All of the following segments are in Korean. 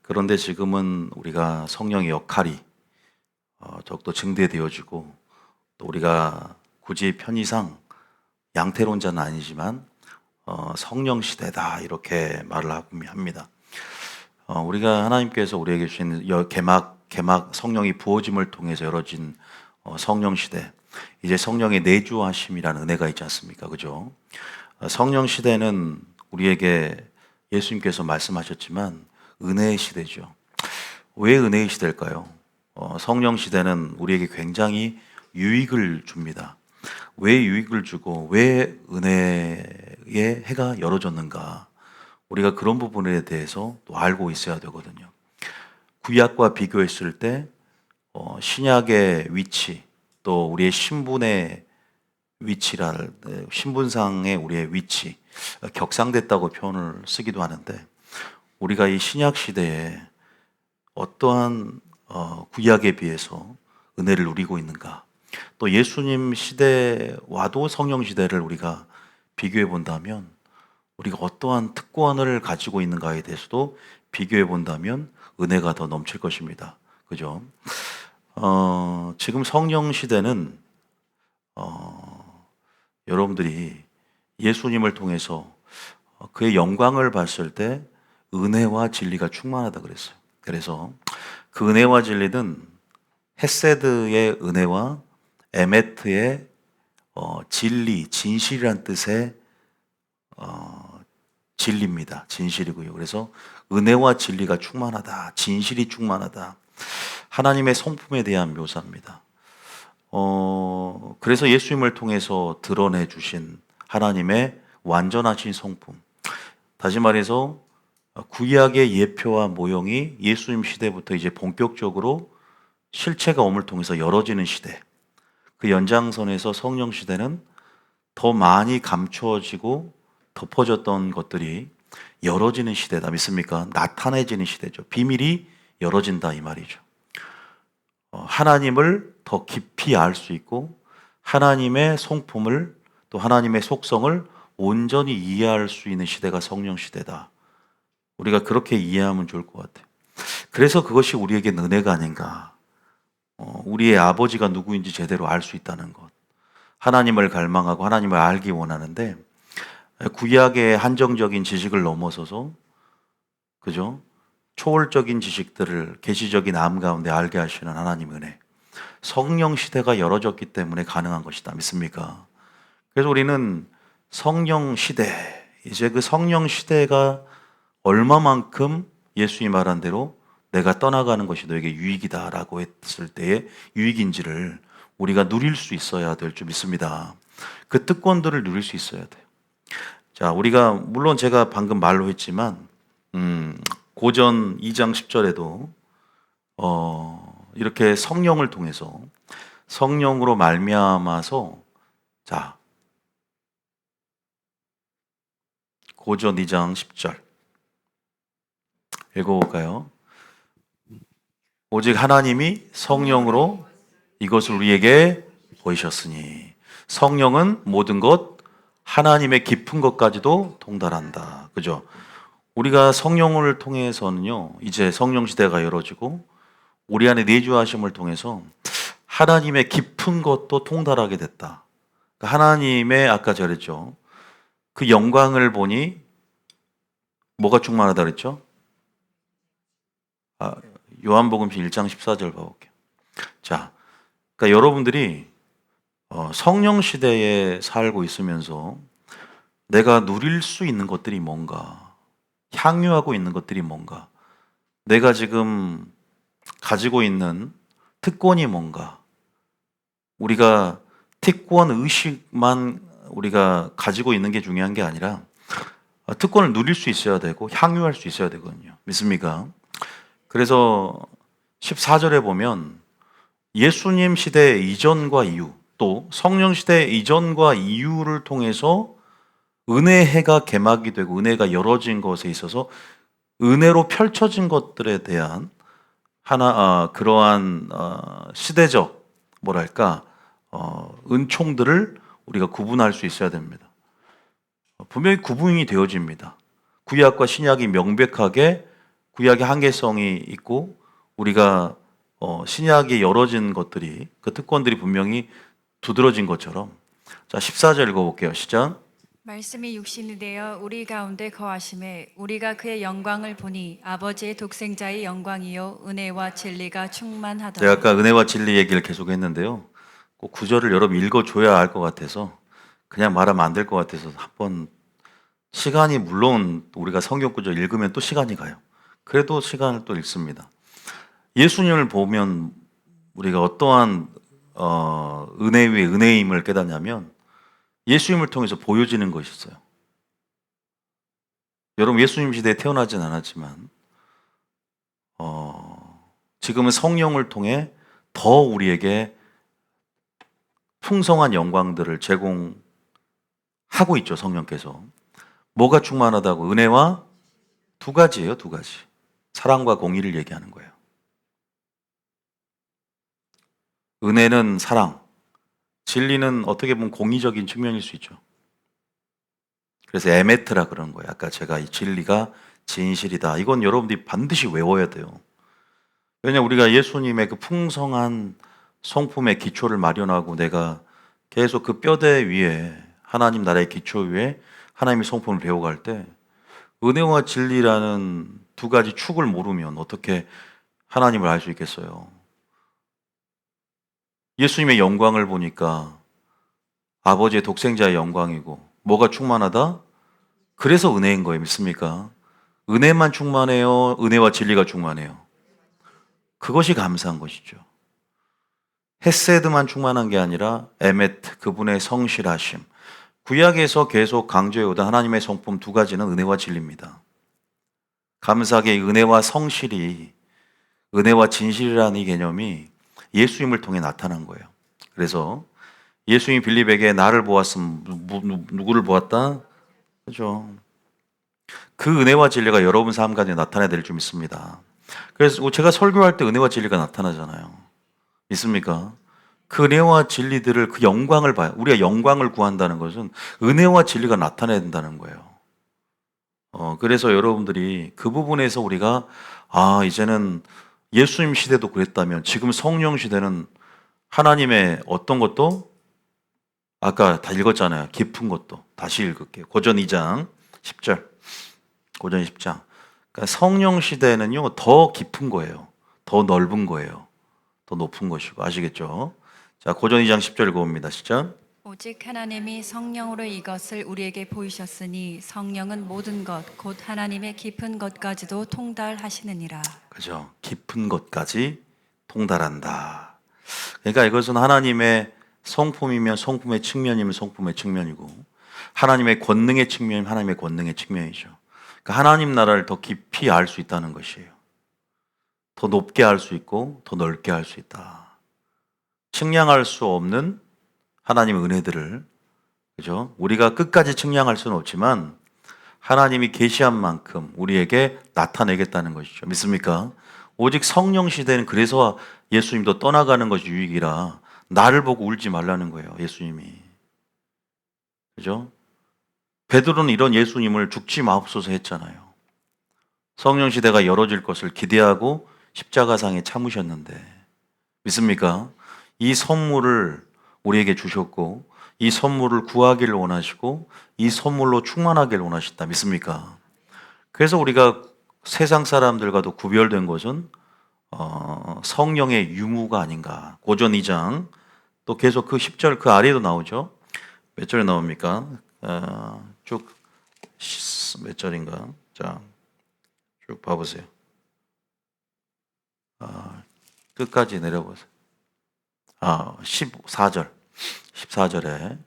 그런데 지금은 우리가 성령의 역할이 더욱더 증대되어지고, 또 우리가 굳이 편의상 양태론자는 아니지만 성령 시대다 이렇게 말을 하고 합니다. 우리가 하나님께서 우리에게 주신 개막 성령이 부어짐을 통해서 열어진 성령 시대, 이제 성령의 내주하심이라는 은혜가 있지 않습니까? 그죠? 성령 시대는 우리에게 예수님께서 말씀하셨지만 은혜의 시대죠. 왜 은혜의 시대일까요? 성령 시대는 우리에게 굉장히 유익을 줍니다. 왜 유익을 주고 왜 은혜의 해가 열어졌는가? 우리가 그런 부분에 대해서 또 알고 있어야 되거든요. 구약과 비교했을 때 신약의 위치, 또 우리의 신분의 신분상의 우리의 위치, 격상됐다고 표현을 쓰기도 하는데, 우리가 이 신약 시대에 어떠한 구약에 비해서 은혜를 누리고 있는가? 또 예수님 시대와도 성령 시대를 우리가 비교해 본다면 우리가 어떠한 특권을 가지고 있는가에 대해서도 비교해 본다면 은혜가 더 넘칠 것입니다. 그죠? 지금 성령 시대는 여러분들이 예수님을 통해서 그의 영광을 봤을 때 은혜와 진리가 충만하다 그랬어요. 그래서 그 은혜와 진리는 헤세드의 은혜와 에메트의 진리, 진실이란 뜻의 진리입니다. 진실이고요. 그래서 은혜와 진리가 충만하다, 진실이 충만하다, 하나님의 성품에 대한 묘사입니다. 그래서 예수님을 통해서 드러내 주신 하나님의 완전하신 성품, 다시 말해서 구약의 예표와 모형이 예수님 시대부터 이제 본격적으로 실체가 엄을 통해서 열어지는 시대, 그 연장선에서 성령 시대는 더 많이 감추어지고 덮어졌던 것들이 열어지는 시대다. 믿습니까? 나타내지는 시대죠. 비밀이 열어진다 이 말이죠. 하나님을 더 깊이 알 수 있고 하나님의 성품을, 또 하나님의 속성을 온전히 이해할 수 있는 시대가 성령 시대다. 우리가 그렇게 이해하면 좋을 것 같아요. 그래서 그것이 우리에게 은혜가 아닌가. 우리의 아버지가 누구인지 제대로 알 수 있다는 것, 하나님을 갈망하고 하나님을 알기 원하는데, 구약의 한정적인 지식을 넘어서서, 그죠? 초월적인 지식들을 계시적인 암 가운데 알게 하시는 하나님의 은혜, 성령 시대가 열어졌기 때문에 가능한 것이다. 믿습니까? 그래서 우리는 성령 시대, 이제 그 성령 시대가 얼마만큼 예수님이 말한 대로 내가 떠나가는 것이 너에게 유익이다라고 했을 때의 유익인지를 우리가 누릴 수 있어야 될 줄 믿습니다. 그 특권들을 누릴 수 있어야 돼요. 자, 우리가 물론 제가 방금 말로 했지만 고전 2장 10절에도 이렇게 성령을 통해서, 성령으로 말미암아서, 자, 고전 2장 10절 읽어볼까요? 오직 하나님이 성령으로 이것을 우리에게 보이셨으니, 성령은 모든 것, 하나님의 깊은 것까지도 통달한다. 그죠? 우리가 성령을 통해서는요, 이제 성령 시대가 열어지고 우리 안에 내주하심을 통해서 하나님의 깊은 것도 통달하게 됐다. 하나님의, 아까 저랬죠, 그 영광을 보니 뭐가 충만하다 그랬죠? 요한복음 1장 14절 봐볼게요. 자, 그러니까 여러분들이 성령 시대에 살고 있으면서 내가 누릴 수 있는 것들이 뭔가, 향유하고 있는 것들이 뭔가, 내가 지금 가지고 있는 특권이 뭔가, 우리가 특권 의식만 우리가 가지고 있는 게 중요한 게 아니라 특권을 누릴 수 있어야 되고 향유할 수 있어야 되거든요. 믿습니까? 그래서 14절에 보면 예수님 시대 이전과 이후, 또 성령 시대 이전과 이후를 통해서 은혜의 해가 개막이 되고 은혜가 열어진 것에 있어서 은혜로 펼쳐진 것들에 대한 그러한 시대적 뭐랄까 은총들을 우리가 구분할 수 있어야 됩니다. 분명히 구분이 되어집니다. 구약과 신약이 명백하게 구약의 한계성이 있고 우리가 신약에 열어진 것들이 그 특권들이 분명히 두드러진 것처럼 자 14절 읽어볼게요. 시작. 말씀이 육신이 되어 우리 가운데 거하심에 우리가 그의 영광을 보니 아버지의 독생자의 영광이요 은혜와 진리가 제가 충만하더라. 아까 은혜와 진리 얘기를 계속 했는데요. 꼭 구절을 여러분 읽어줘야 알 것 같아서 그냥 말하면 안 될 것 같아서 한번 시간이 물론 우리가 성경 구절 읽으면 또 시간이 가요. 그래도 시간을 또 읽습니다. 예수님을 보면 우리가 어떠한 은혜 위에 은혜임을 깨닫냐면 예수님을 통해서 보여지는 것이 있어요. 여러분 예수님 시대에 태어나진 않았지만 지금은 성령을 통해 더 우리에게 풍성한 영광들을 제공하고 있죠. 성령께서. 뭐가 충만하다고? 은혜와 두 가지예요. 두 가지. 사랑과 공의를 얘기하는 거예요. 은혜는 사랑, 진리는 어떻게 보면 공의적인 측면일 수 있죠. 그래서 에메트라 그런 거예요. 아까 제가 이 진리가 진실이다. 이건 여러분들이 반드시 외워야 돼요. 왜냐하면 우리가 예수님의 그 풍성한 성품의 기초를 마련하고 내가 계속 그 뼈대 위에 하나님 나라의 기초 위에 하나님의 성품을 배워갈 때 은혜와 진리라는 두 가지 축을 모르면 어떻게 하나님을 알 수 있겠어요? 예수님의 영광을 보니까 아버지의 독생자의 영광이고 뭐가 충만하다? 그래서 은혜인 거예요. 믿습니까? 은혜만 충만해요? 은혜와 진리가 충만해요? 그것이 감사한 것이죠. 헤세드만 충만한 게 아니라 에메트, 그분의 성실하심. 구약에서 계속 강조해오던 하나님의 성품 두 가지는 은혜와 진리입니다. 감사하게 은혜와 성실이, 은혜와 진실이라는 이 개념이 예수님을 통해 나타난 거예요. 그래서 예수님이 빌립에게 나를 보았음, 누구를 보았다? 그죠? 그 은혜와 진리가 여러분 삶 가운데 나타나야 될 줄 믿습니다. 그래서 제가 설교할 때 은혜와 진리가 나타나잖아요. 믿습니까? 그 은혜와 진리들을 그 영광을 봐요. 우리가 영광을 구한다는 것은 은혜와 진리가 나타나야 된다는 거예요. 그래서 여러분들이 그 부분에서 우리가 이제는 예수님 시대도 그랬다면 지금 성령 시대는 하나님의 어떤 것도 아까 다 읽었잖아요. 깊은 것도 다시 읽을게요. 고전 2장 10절. 고전 10장. 그러니까 성령 시대는요 더 깊은 거예요. 더 넓은 거예요. 더 높은 것이고 아시겠죠? 자 고전 2장 10절 읽어봅니다. 시작. 오직 하나님이 성령으로 이것을 우리에게 보이셨으니 성령은 모든 것 곧 하나님의 깊은 것까지도 통달하시느니라. 그죠? 깊은 것까지 통달한다. 그러니까 이것은 하나님의 성품이면 성품의 측면이면 성품의 측면이고 하나님의 권능의 측면이면 하나님의 권능의 측면이죠. 그러니까 하나님 나라를 더 깊이 알 수 있다는 것이에요. 더 높게 알 수 있고 더 넓게 알 수 있다. 측량할 수 없는 하나님의 은혜들을 그죠? 우리가 끝까지 측량할 수는 없지만 하나님이 계시한 만큼 우리에게 나타내겠다는 것이죠. 믿습니까? 오직 성령 시대는 그래서 예수님도 떠나가는 것이 유익이라 나를 보고 울지 말라는 거예요. 예수님이. 그죠? 베드로는 이런 예수님을 죽지 마옵소서 했잖아요. 성령 시대가 열어질 것을 기대하고 십자가상에 참으셨는데 믿습니까? 이 선물을 우리에게 주셨고 이 선물을 구하기를 원하시고 이 선물로 충만하기를 원하신다. 믿습니까? 그래서 우리가 세상 사람들과도 구별된 것은 성령의 유무가 아닌가. 고전 2장 또 계속 그 10절 그 아래에도 나오죠. 몇 절에 나옵니까? 쭉 몇 절인가? 자, 쭉 봐보세요. 끝까지 내려보세요. 14절. 14절에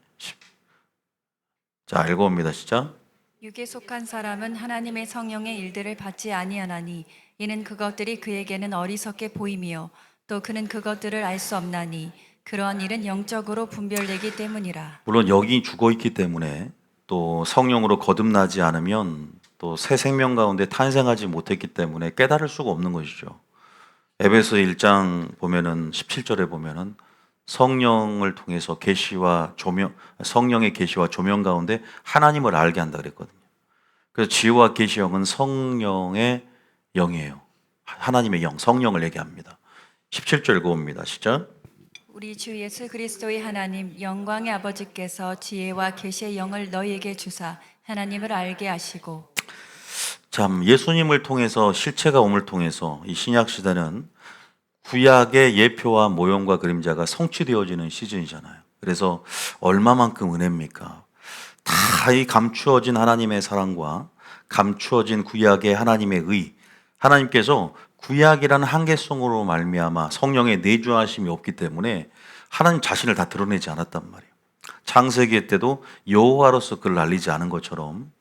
자, 읽어봅니다. 시작. 육에 속한 사람은 하나님의 성령의 일들을 받지 아니하나니 이는 그것들이 그에게는 어리석게 보임이요 또 그는 그것들을 알 수 없나니 그러한 일은 영적으로 분별되기 때문이라. 물론 여기 죽어 있기 때문에 또 성령으로 거듭나지 않으면 또 새 생명 가운데 탄생하지 못했기 때문에 깨달을 수가 없는 것이죠. 에베소 1장 보면은 17절에 보면은 성령을 통해서 계시와 조명, 성령의 계시와 조명 가운데 하나님을 알게 한다 그랬거든요. 그래서 지혜와 계시형은 성령의 영이에요. 하나님의 영, 성령을 얘기합니다. 17절 읽어봅니다. 시작. 우리 주 예수 그리스도의 하나님 영광의 아버지께서 지혜와 계시의 영을 너희에게 주사 하나님을 알게 하시고. 참, 예수님을 통해서 실체가 옴을 통해서 이 신약 시대는 구약의 예표와 모형과 그림자가 성취되어지는 시즌이잖아요. 그래서 얼마만큼 은혜입니까? 다 이 감추어진 하나님의 사랑과 감추어진 구약의 하나님의 의, 하나님께서 구약이라는 한계성으로 말미암아 성령의 내주하심이 없기 때문에 하나님 자신을 다 드러내지 않았단 말이에요. 창세기 때도 여호와로서 그를 알리지 않은 것처럼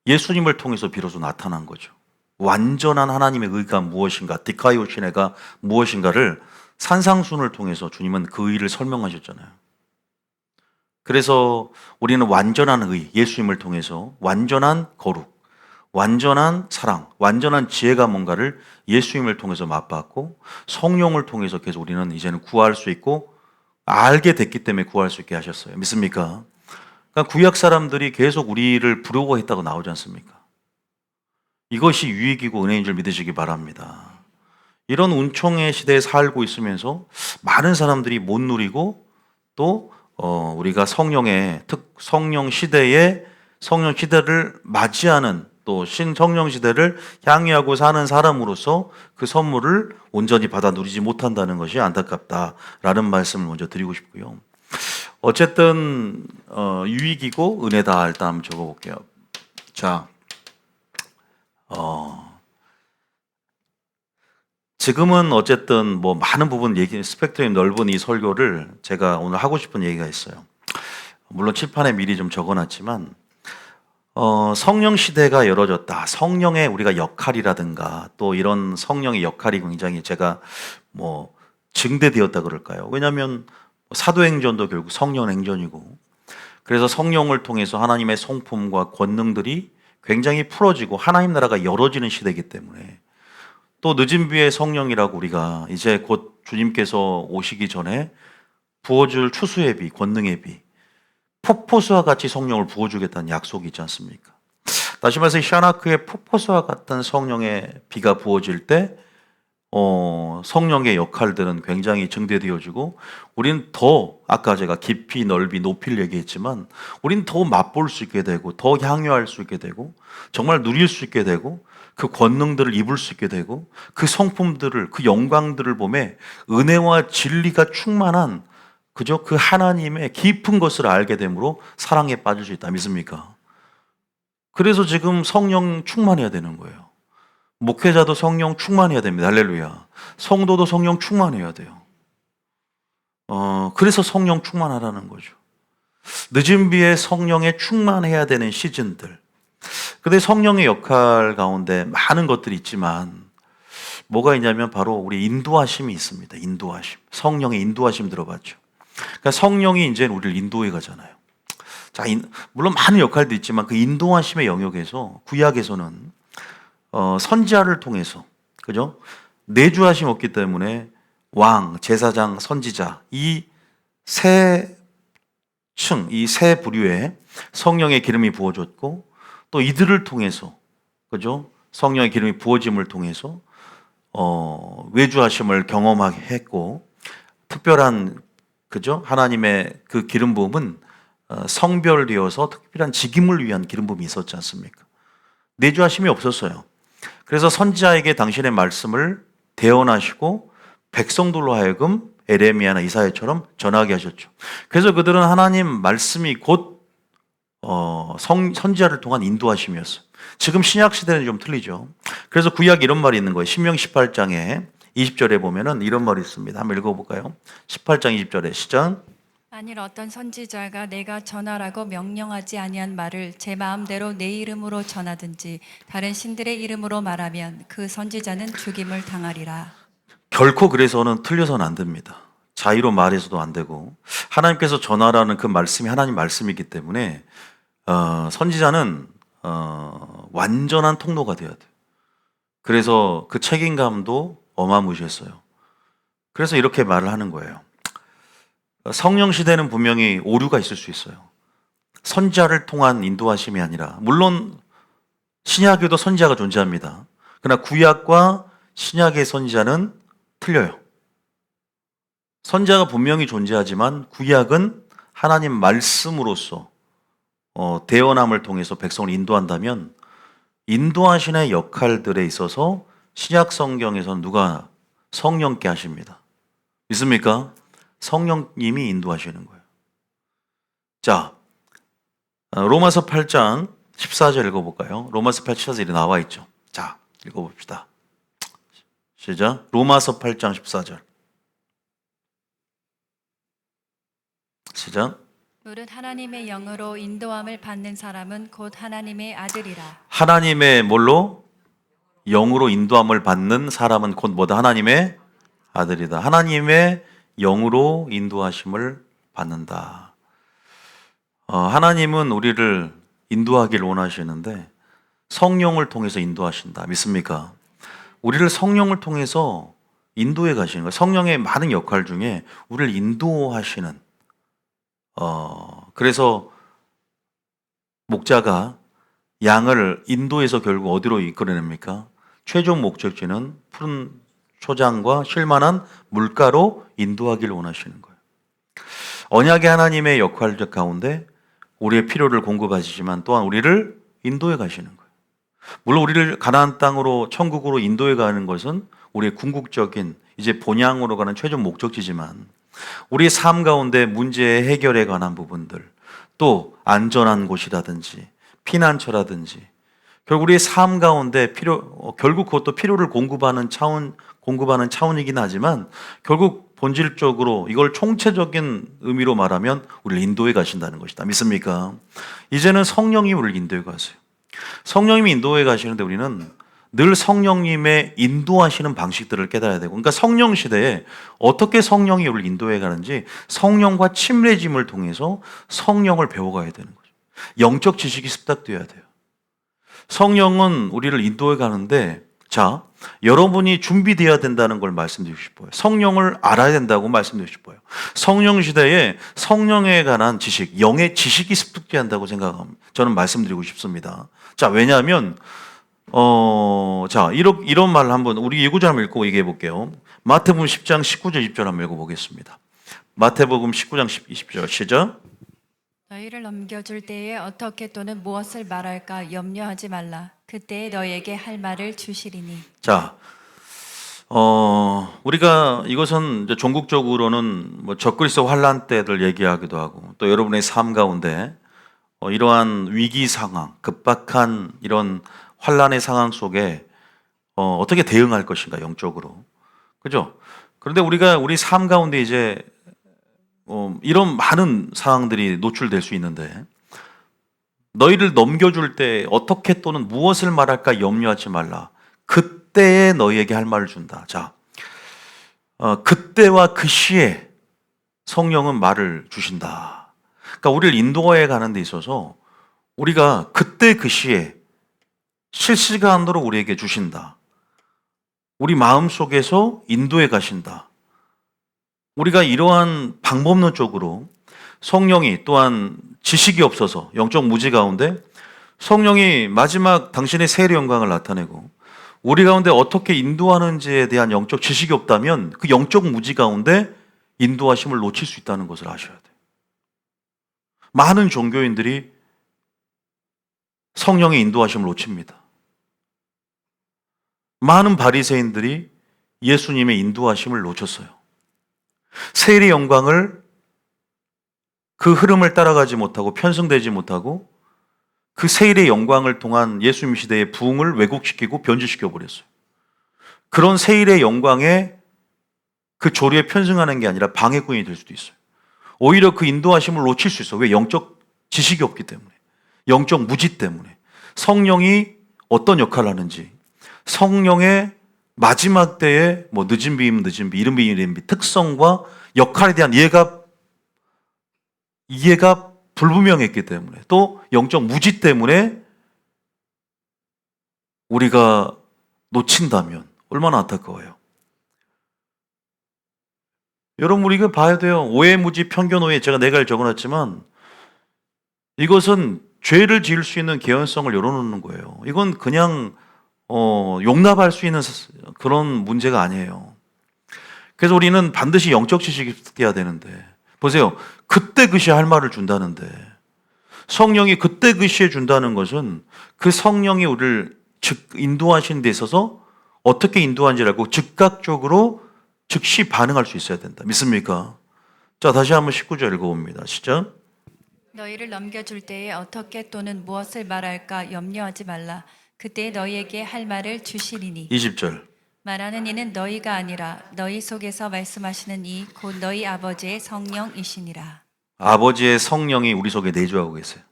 예수님을 통해서 비로소 나타난 거죠. 완전한 하나님의 의가 무엇인가, 디카이오시네가 무엇인가를 산상순을 통해서 주님은 그 의를 설명하셨잖아요. 그래서 우리는 완전한 의, 예수님을 통해서 완전한 거룩, 완전한 사랑, 완전한 지혜가 뭔가를 예수님을 통해서 맛봤고 성령을 통해서 계속 우리는 이제는 구할 수 있고 알게 됐기 때문에 구할 수 있게 하셨어요. 믿습니까? 그러니까 구약 사람들이 계속 우리를 부러워했다고 나오지 않습니까? 이것이 유익이고 은혜인 줄 믿으시기 바랍니다. 이런 운총의 시대에 살고 있으면서 많은 사람들이 못 누리고 또 우리가 성령 시대를 맞이하는 또 신성령 시대를 향유하고 사는 사람으로서 그 선물을 온전히 받아 누리지 못한다는 것이 안타깝다라는 말씀을 먼저 드리고 싶고요. 어쨌든 유익이고 은혜다. 일단 한번 적어볼게요. 자, 지금은 어쨌든 뭐 많은 부분 스펙트럼이 넓은 이 설교를 제가 오늘 하고 싶은 얘기가 있어요. 물론 칠판에 미리 좀 적어놨지만 성령 시대가 열어졌다. 성령의 우리가 역할이라든가 또 이런 성령의 역할이 굉장히 제가 뭐 증대되었다 그럴까요? 왜냐하면 사도행전도 결국 성령 행전이고 그래서 성령을 통해서 하나님의 성품과 권능들이 굉장히 풀어지고 하나님 나라가 열어지는 시대이기 때문에 또 늦은 비의 성령이라고 우리가 이제 곧 주님께서 오시기 전에 부어줄 추수의 비, 권능의 비, 폭포수와 같이 성령을 부어주겠다는 약속이 있지 않습니까? 다시 말해서 샤나크의 폭포수와 같은 성령의 비가 부어질 때 성령의 역할들은 굉장히 증대되어지고 우리는 더 아까 제가 깊이 넓이 높이를 얘기했지만 우리는 더 맛볼 수 있게 되고 더 향유할 수 있게 되고 정말 누릴 수 있게 되고 그 권능들을 입을 수 있게 되고 그 성품들을 그 영광들을 보며 은혜와 진리가 충만한 그저 그 하나님의 깊은 것을 알게 되므로 사랑에 빠질 수 있다. 믿습니까? 그래서 지금 성령 충만해야 되는 거예요. 목회자도 성령 충만해야 됩니다. 할렐루야. 성도도 성령 충만해야 돼요. 그래서 성령 충만하라는 거죠. 늦은 비에 성령에 충만해야 되는 시즌들. 근데 성령의 역할 가운데 많은 것들이 있지만 뭐가 있냐면 바로 우리 인도하심이 있습니다. 인도하심. 성령의 인도하심 들어봤죠? 그러니까 성령이 이제 우리를 인도해 가잖아요. 자, 물론 많은 역할도 있지만 그 인도하심의 영역에서 구약에서는 선지자를 통해서 그죠? 내주하심 없기 때문에 왕, 제사장, 선지자 이 세 부류의 성령의 기름이 부어졌고 또 이들을 통해서 그죠? 성령의 기름이 부어짐을 통해서 외주하심을 경험하게 했고 특별한 그죠? 하나님의 그 기름 부음은 성별되어서 특별한 직임을 위한 기름 부음이 있었지 않습니까? 내주하심이 없었어요. 그래서 선지자에게 당신의 말씀을 대언하시고 백성들로 하여금 에레미야나 이사야처럼 전하게 하셨죠. 그래서 그들은 하나님 말씀이 곧 선지자를 통한 인도하심이었어요. 지금 신약 시대는 좀 틀리죠. 그래서 구약에 이런 말이 있는 거예요. 신명기 18장에 20절에 보면은 이런 말이 있습니다. 한번 읽어볼까요? 18장 20절에 시작. 만일 어떤 선지자가 내가 전하라고 명령하지 아니한 말을 제 마음대로 내 이름으로 전하든지 다른 신들의 이름으로 말하면 그 선지자는 죽임을 당하리라. 결코 그래서는 틀려서는 안 됩니다. 자의로 말해서도 안 되고 하나님께서 전하라는 그 말씀이 하나님 말씀이기 때문에 선지자는 완전한 통로가 되어야 돼요. 그래서 그 책임감도 어마무시했어요. 그래서 이렇게 말을 하는 거예요. 성령 시대는 분명히 오류가 있을 수 있어요. 선지자를 통한 인도하심이 아니라 물론 신약에도 선지자가 존재합니다. 그러나 구약과 신약의 선지자는 틀려요. 선지자가 분명히 존재하지만 구약은 하나님 말씀으로서 대언함을 통해서 백성을 인도한다면 인도하시는 역할들에 있어서 신약 성경에서는 누가 성령께 하십니다. 믿습니까? 성령님이 인도하시는 거예요. 자, 로마서 8장 14절 읽어볼까요? 로마서 8장 14절이 나와 있죠. 자, 읽어봅시다. 시작. 로마서 8장 14절. 시작. 무릇 하나님의 영으로 인도함을 받는 사람은 곧 하나님의 아들이라. 하나님의 뭘로? 영으로 인도함을 받는 사람은 곧 뭐다? 하나님의 아들이다. 하나님의 영으로 인도하심을 받는다. 하나님은 우리를 인도하기를 원하시는데 성령을 통해서 인도하신다. 믿습니까? 우리를 성령을 통해서 인도해 가시는 거예요. 성령의 많은 역할 중에 우리를 인도하시는 그래서 목자가 양을 인도해서 결국 어디로 이끌어냅니까? 최종 목적지는 푸른 초장과 쉴만한 물가로 인도하기를 원하시는 거예요. 언약의 하나님의 역할적 가운데 우리의 필요를 공급하시지만 또한 우리를 인도해 가시는 거예요. 물론 우리를 가나안 땅으로 천국으로 인도해 가는 것은 우리의 궁극적인 이제 본향으로 가는 최종 목적지지만 우리의 삶 가운데 문제 해결에 관한 부분들, 또 안전한 곳이라든지 피난처라든지 결국 우리의 삶 가운데 결국 그것도 필요를 공급하는 차원이긴 하지만 결국 본질적으로 이걸 총체적인 의미로 말하면 우리를 인도해 가신다는 것이다. 믿습니까? 이제는 성령이 우리를 인도해 가세요. 성령님이 인도해 가시는데 우리는 늘 성령님의 인도하시는 방식들을 깨달아야 되고, 그러니까 성령 시대에 어떻게 성령이 우리를 인도해 가는지 성령과 침례짐을 통해서 성령을 배워가야 되는 거죠. 영적 지식이 습득되어야 돼요. 성령은 우리를 인도해 가는데, 자, 여러분이 준비되어야 된다는 걸 말씀드리고 싶어요. 성령을 알아야 된다고 말씀드리고 싶어요. 성령 시대에 성령에 관한 지식, 영의 지식이 습득돼야 한다고 생각합니다. 저는 말씀드리고 싶습니다. 자, 왜냐하면 자, 이런 말을 한번 우리 예구절 한번 읽고 얘기해 볼게요. 마태복음 10장 19절 20절 한번 읽어보겠습니다. 마태복음 19장 20절 시작. 너희를 넘겨줄 때에 어떻게 또는 무엇을 말할까 염려하지 말라. 그때에 너희에게 할 말을 주시리니. 자, 우리가 이것은 이제 종국적으로는 뭐 적그리스도 환란 때를 얘기하기도 하고 또 여러분의 삶 가운데 이러한 위기 상황, 급박한 이런 환란의 상황 속에 어떻게 대응할 것인가 영적으로, 그죠? 그런데 우리가 우리 삶 가운데 이제 이런 많은 상황들이 노출될 수 있는데 너희를 넘겨줄 때 어떻게 또는 무엇을 말할까 염려하지 말라. 그때에 너희에게 할 말을 준다. 자, 그때와 그 시에 성령은 말을 주신다. 그러니까 우리를 인도해 가는 데 있어서 우리가 그때 그 시에 실시간으로 우리에게 주신다. 우리 마음속에서 인도해 가신다. 우리가 이러한 방법론적으로 성령이 또한 지식이 없어서 영적 무지 가운데 성령이 마지막 당신의 세례 영광을 나타내고 우리 가운데 어떻게 인도하는지에 대한 영적 지식이 없다면 그 영적 무지 가운데 인도하심을 놓칠 수 있다는 것을 아셔야 돼요. 많은 종교인들이 성령의 인도하심을 놓칩니다. 많은 바리새인들이 예수님의 인도하심을 놓쳤어요. 세례 영광을 그 흐름을 따라가지 못하고 편승되지 못하고 그 세례 영광을 통한 예수님 시대의 부흥을 왜곡시키고 변질시켜 버렸어요. 그런 세례 영광에 그 조류에 편승하는 게 아니라 방해꾼이 될 수도 있어요. 오히려 그 인도하심을 놓칠 수 있어요. 왜? 영적 지식이 없기 때문에, 영적 무지 때문에. 성령이 어떤 역할을 하는지, 성령의 마지막 때에 뭐 늦은 비임, 이른 비임, 이른 비 특성과 역할에 대한 이해가 불분명했기 때문에, 또 영적 무지 때문에 우리가 놓친다면 얼마나 안타까워요. 여러분, 우리가 봐야 돼요. 오해, 무지, 편견, 오해, 제가 네 가지를 적어놨지만 이것은 죄를 지을 수 있는 개연성을 열어놓는 거예요. 이건 그냥 용납할 수 있는 그런 문제가 아니에요. 그래서 우리는 반드시 영적 지식이 습득해야 되는데, 보세요. 그때 그 시에 할 말을 준다는데, 성령이 그때 그 시에 준다는 것은 그 성령이 우리를 인도하시는 데 있어서 어떻게 인도하는지를 알고 즉각적으로 즉시 반응할 수 있어야 된다. 믿습니까? 자, 다시 한번 19절 읽어봅니다. 시작. 너희를 넘겨줄 때에 어떻게 또는 무엇을 말할까 염려하지 말라. 그때 너희에게 할 말을 주시리니 20절. 말하는 이는 너희가 아니라 너희 속에서 말씀하시는 이 곧 너희 아버지의 성령이시니라. 아버지의 성령이 우리 속에 내주하고 계세요.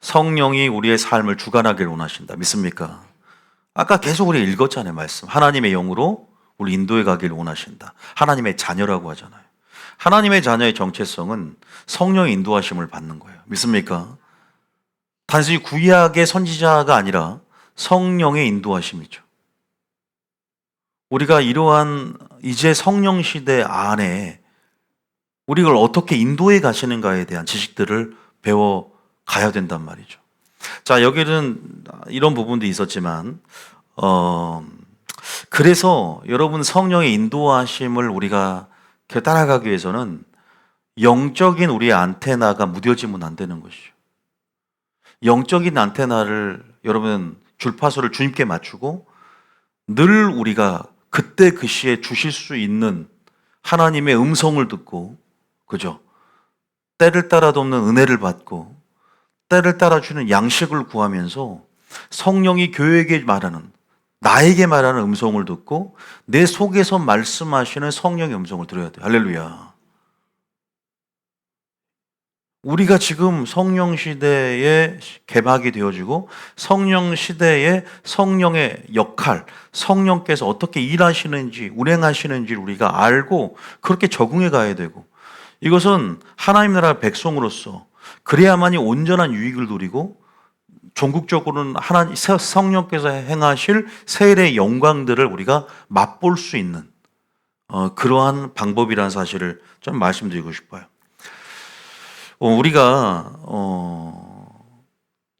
성령이 우리의 삶을 주관하기를 원하신다. 믿습니까? 아까 계속 우리 읽었잖아요. 말씀. 하나님의 영으로 우리 인도해 가기를 원하신다. 하나님의 자녀라고 하잖아요. 하나님의 자녀의 정체성은 성령의 인도하심을 받는 거예요. 믿습니까? 단순히 구약의 선지자가 아니라 성령의 인도하심이죠. 우리가 이러한 이제 성령 시대 안에 우리가 어떻게 인도해 가시는가에 대한 지식들을 배워 가야 된단 말이죠. 자, 여기는 이런 부분도 있었지만, 그래서 여러분 성령의 인도하심을 우리가 따라가기 위해서는 영적인 우리의 안테나가 무뎌지면 안 되는 것이죠. 영적인 안테나를 여러분 줄파소를 주님께 맞추고 늘 우리가 그때 그 시에 주실 수 있는 하나님의 음성을 듣고, 그죠? 때를 따라 돕는 은혜를 받고 때를 따라 주는 양식을 구하면서 성령이 교회에게 말하는, 나에게 말하는 음성을 듣고 내 속에서 말씀하시는 성령의 음성을 들어야 돼요. 할렐루야. 우리가 지금 성령 시대에 개막이 되어지고 성령 시대에 성령의 역할, 성령께서 어떻게 일하시는지, 운행하시는지 우리가 알고 그렇게 적응해 가야 되고, 이것은 하나님 나라 백성으로서 그래야만이 온전한 유익을 누리고 종국적으로는 성령께서 행하실 세례의 영광들을 우리가 맛볼 수 있는 그러한 방법이라는 사실을 좀 말씀드리고 싶어요. 우리가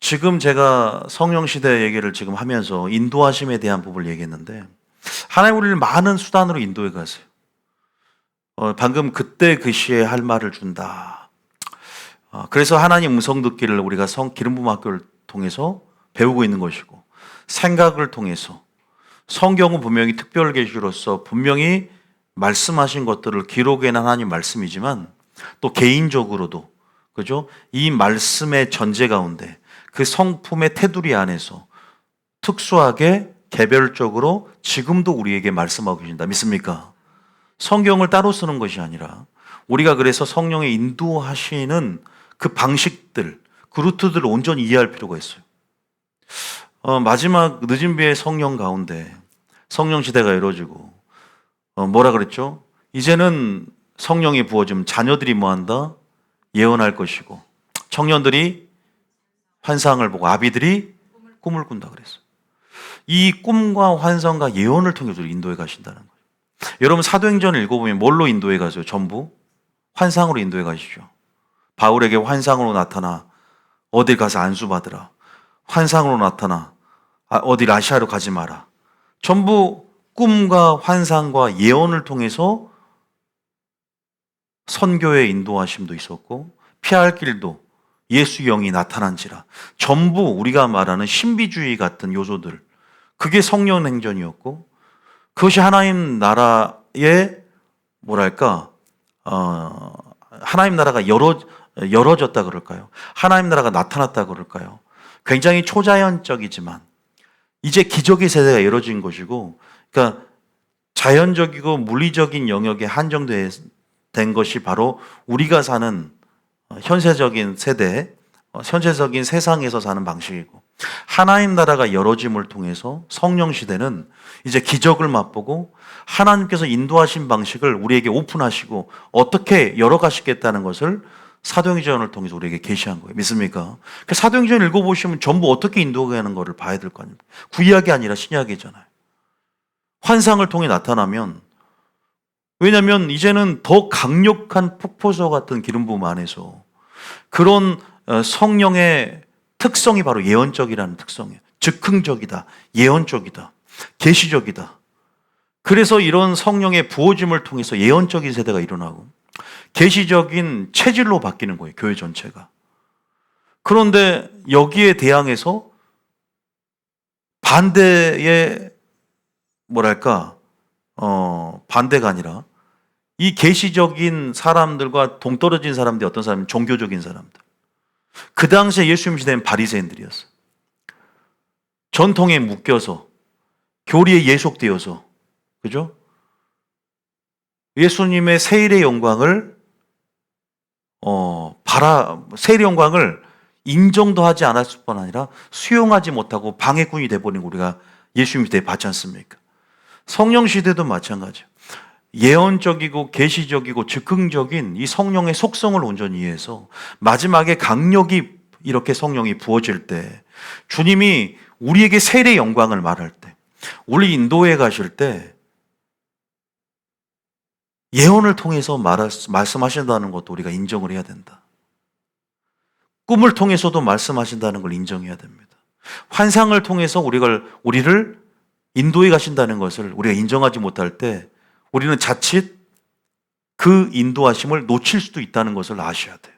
지금 제가 성령 시대 얘기를 지금 하면서 인도하심에 대한 부분을 얘기했는데, 하나님 우리를 많은 수단으로 인도해 가세요. 방금 그때 그 시에 할 말을 준다. 그래서 하나님 음성 듣기를 우리가 기름 부음 학교를 통해서 배우고 있는 것이고, 생각을 통해서 성경은 분명히 특별 계시로서 분명히 말씀하신 것들을 기록해낸 하나님 말씀이지만 또 개인적으로도, 그죠? 이 말씀의 전제 가운데 그 성품의 테두리 안에서 특수하게 개별적으로 지금도 우리에게 말씀하고 계신다. 믿습니까? 성경을 따로 쓰는 것이 아니라 우리가 그래서 성령의 인도하시는 그 방식들, 그 루트들을 온전히 이해할 필요가 있어요. 마지막 늦은 비의 성령 가운데 성령 시대가 이루어지고 뭐라 그랬죠? 이제는 성령이 부어지면 자녀들이 뭐한다? 예언할 것이고 청년들이 환상을 보고 아비들이 꿈을 꾼다 그랬어요. 이 꿈과 환상과 예언을 통해서 인도해 가신다는 거예요. 여러분 사도행전을 읽어보면 뭘로 인도해 가세요? 전부 환상으로 인도해 가시죠. 바울에게 환상으로 나타나 어딜 가서 안수받으라. 환상으로 나타나 어디 아시아로 가지 마라. 전부 꿈과 환상과 예언을 통해서 선교의 인도하심도 있었고 피할 길도 예수 영이 나타난지라. 전부 우리가 말하는 신비주의 같은 요소들, 그게 성령 행전이었고, 그것이 하나님 나라의 뭐랄까 하나님 나라가 열어졌다 그럴까요? 하나님 나라가 나타났다 그럴까요? 굉장히 초자연적이지만 이제 기적의 세대가 열어진 것이고, 그러니까 자연적이고 물리적인 영역에 한정된 것이 바로 우리가 사는 현세적인 세대, 현세적인 세상에서 사는 방식이고, 하나님 나라가 열어짐을 통해서 성령 시대는 이제 기적을 맛보고 하나님께서 인도하신 방식을 우리에게 오픈하시고 어떻게 열어가시겠다는 것을 사도행전을 통해서 우리에게 계시한 거예요. 믿습니까? 사도행전 읽어보시면 전부 어떻게 인도하는 것을 봐야 될 거 아닙니까? 구약이 아니라 신약이잖아요. 환상을 통해 나타나면, 왜냐하면 이제는 더 강력한 폭포수 같은 기름 부음 안에서 그런 성령의 특성이 바로 예언적이라는 특성이에요. 즉흥적이다, 예언적이다, 계시적이다. 그래서 이런 성령의 부어짐을 통해서 예언적인 세대가 일어나고 계시적인 체질로 바뀌는 거예요, 교회 전체가. 그런데 여기에 대항해서 반대의 반대가 아니라 이 계시적인 사람들과 동떨어진 사람들이 어떤 사람이 종교적인 사람들. 그 당시에 예수님 시대는 바리새인들이었어요. 전통에 묶여서 교리에 예속되어서, 그죠? 예수님의 세일의 영광을 세일의 영광을 인정도 하지 않았을 뿐 아니라 수용하지 못하고 방해꾼이 돼버린 우리가 예수님 시대에 봤지 않습니까? 성령 시대도 마찬가지예요. 예언적이고 계시적이고 즉흥적인 이 성령의 속성을 온전히 이해해서 마지막에 강력이 이렇게 성령이 부어질 때, 주님이 우리에게 세례의 영광을 말할 때, 우리 인도에 가실 때 예언을 통해서 말씀하신다는 것도 우리가 인정을 해야 된다. 꿈을 통해서도 말씀하신다는 걸 인정해야 됩니다. 환상을 통해서 우리를 인도에 가신다는 것을 우리가 인정하지 못할 때 우리는 자칫 그 인도하심을 놓칠 수도 있다는 것을 아셔야 돼요.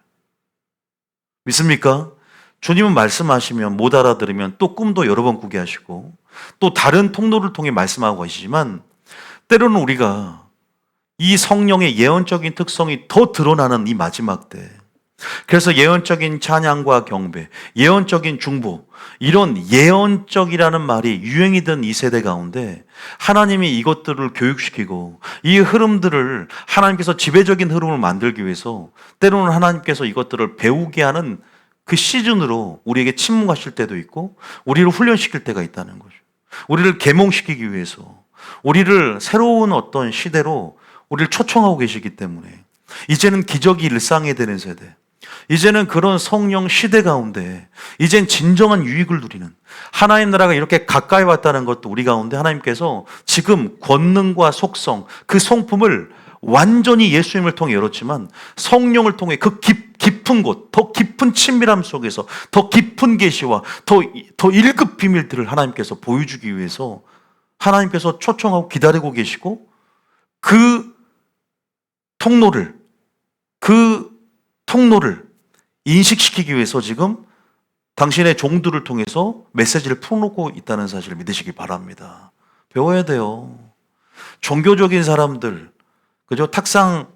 믿습니까? 주님은 말씀하시면 못 알아들으면 또 꿈도 여러 번 꾸게 하시고 또 다른 통로를 통해 말씀하고 계시지만, 때로는 우리가 이 성령의 예언적인 특성이 더 드러나는 이 마지막 때, 그래서 예언적인 찬양과 경배, 예언적인 중보, 이런 예언적이라는 말이 유행이던 이 세대 가운데 하나님이 이것들을 교육시키고 이 흐름들을 하나님께서 지배적인 흐름을 만들기 위해서 때로는 하나님께서 이것들을 배우게 하는 그 시즌으로 우리에게 침묵하실 때도 있고 우리를 훈련시킬 때가 있다는 거죠. 우리를 계몽시키기 위해서, 우리를 새로운 어떤 시대로 우리를 초청하고 계시기 때문에 이제는 기적이 일상이 되는 세대, 이제는 그런 성령 시대 가운데 이젠 진정한 유익을 누리는 하나님 나라가 이렇게 가까이 왔다는 것도 우리 가운데 하나님께서 지금 권능과 속성, 그 성품을 완전히 예수님을 통해 열었지만 성령을 통해 그 깊은 곳, 더 깊은 친밀함 속에서 더 깊은 계시와 더 1급 비밀들을 하나님께서 보여주기 위해서 하나님께서 초청하고 기다리고 계시고, 그 통로를 인식시키기 위해서 지금 당신의 종들을 통해서 메시지를 풀어놓고 있다는 사실을 믿으시기 바랍니다. 배워야 돼요. 종교적인 사람들, 그죠? 탁상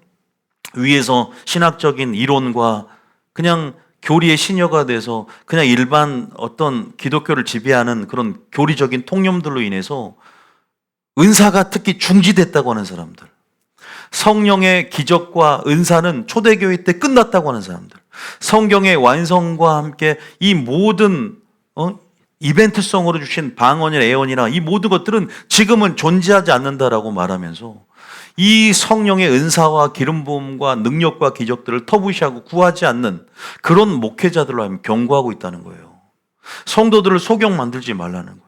위에서 신학적인 이론과 그냥 교리의 신여가 돼서 그냥 일반 어떤 기독교를 지배하는 그런 교리적인 통념들로 인해서 은사가 특히 중지됐다고 하는 사람들, 성령의 기적과 은사는 초대교회 때 끝났다고 하는 사람들, 성경의 완성과 함께 이 모든 이벤트성으로 주신 방언이나 예언이나 이 모든 것들은 지금은 존재하지 않는다라고 말하면서 이 성령의 은사와 기름 부음과 능력과 기적들을 터부시하고 구하지 않는 그런 목회자들로 하면 경고하고 있다는 거예요. 성도들을 속영 만들지 말라는 거예요.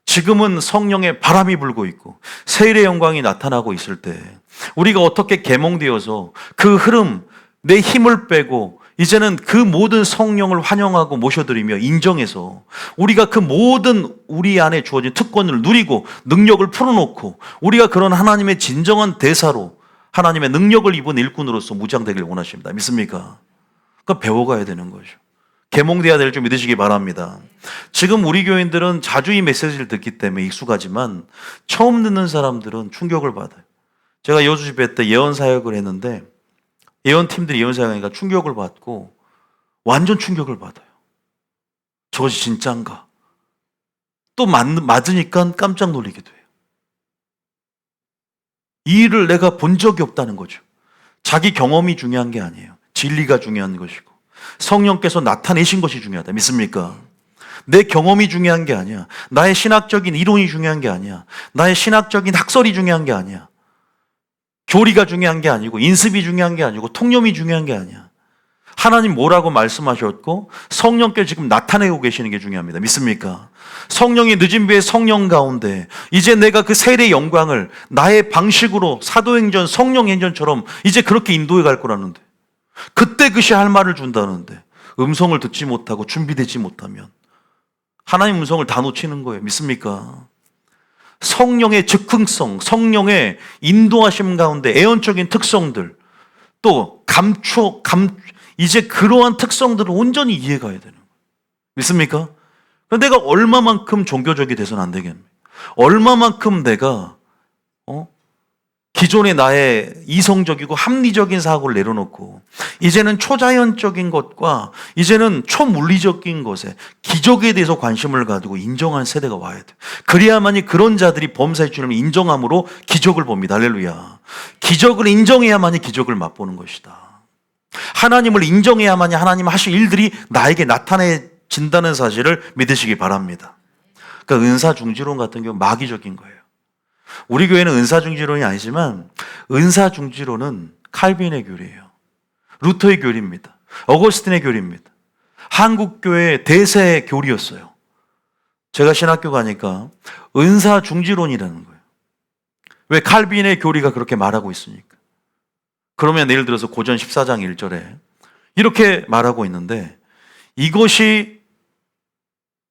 지금은 성령의 바람이 불고 있고 세일의 영광이 나타나고 있을 때 우리가 어떻게 계몽되어서 그 흐름, 내 힘을 빼고 이제는 그 모든 성령을 환영하고 모셔드리며 인정해서 우리가 그 모든 우리 안에 주어진 특권을 누리고 능력을 풀어놓고 우리가 그런 하나님의 진정한 대사로 하나님의 능력을 입은 일꾼으로서 무장되길 원하십니다. 믿습니까? 그러니까 배워가야 되는 거죠. 계몽돼야 될 줄 믿으시기 바랍니다. 지금 우리 교인들은 자주 이 메시지를 듣기 때문에 익숙하지만 처음 듣는 사람들은 충격을 받아요. 제가 여주 집회 때 예언 사역을 했는데 예언팀들이 예언 사역하니까 충격을 받고 완전 충격을 받아요. 저것이 진짜인가? 또 맞으니까 깜짝 놀라기도 해요. 이 일을 내가 본 적이 없다는 거죠. 자기 경험이 중요한 게 아니에요. 진리가 중요한 것이고 성령께서 나타내신 것이 중요하다. 믿습니까? 내 경험이 중요한 게 아니야. 나의 신학적인 이론이 중요한 게 아니야. 나의 신학적인 학설이 중요한 게 아니야. 교리가 중요한 게 아니고 인습이 중요한 게 아니고 통념이 중요한 게 아니야. 하나님 뭐라고 말씀하셨고 성령께 지금 나타내고 계시는 게 중요합니다. 믿습니까? 성령이 늦은 비의 성령 가운데 이제 내가 그 세례의 영광을 나의 방식으로 사도행전, 성령행전처럼 이제 그렇게 인도해 갈 거라는데 그때 그시 할 말을 준다는데 음성을 듣지 못하고 준비되지 못하면 하나님 음성을 다 놓치는 거예요. 믿습니까? 성령의 즉흥성, 성령의 인도하심 가운데 애언적인 특성들, 또 이제 그러한 특성들을 온전히 이해가야 되는 거예요. 믿습니까? 그런데 내가 얼마만큼 종교적이 돼서는 안 되겠네. 얼마만큼 내가 기존의 나의 이성적이고 합리적인 사고를 내려놓고 이제는 초자연적인 것과 이제는 초물리적인 것에 기적에 대해서 관심을 가지고 인정한 세대가 와야 돼. 그래야만이 그런 자들이 범사의 주님을 인정함으로 기적을 봅니다. 할렐루야. 기적을 인정해야만이 기적을 맛보는 것이다. 하나님을 인정해야만이 하나님 하실 일들이 나에게 나타내진다는 사실을 믿으시기 바랍니다. 그러니까 은사중지론 같은 경우 마귀적인 거예요. 우리 교회는 은사중지론이 아니지만 은사중지론은 칼빈의 교리예요. 루터의 교리입니다. 어거스틴의 교리입니다. 한국교회의 대세 교리였어요. 제가 신학교 가니까 은사중지론이라는 거예요. 왜 칼빈의 교리가 그렇게 말하고 있으니까. 그러면 예를 들어서 고전 14장 1절에 이렇게 말하고 있는데 이것이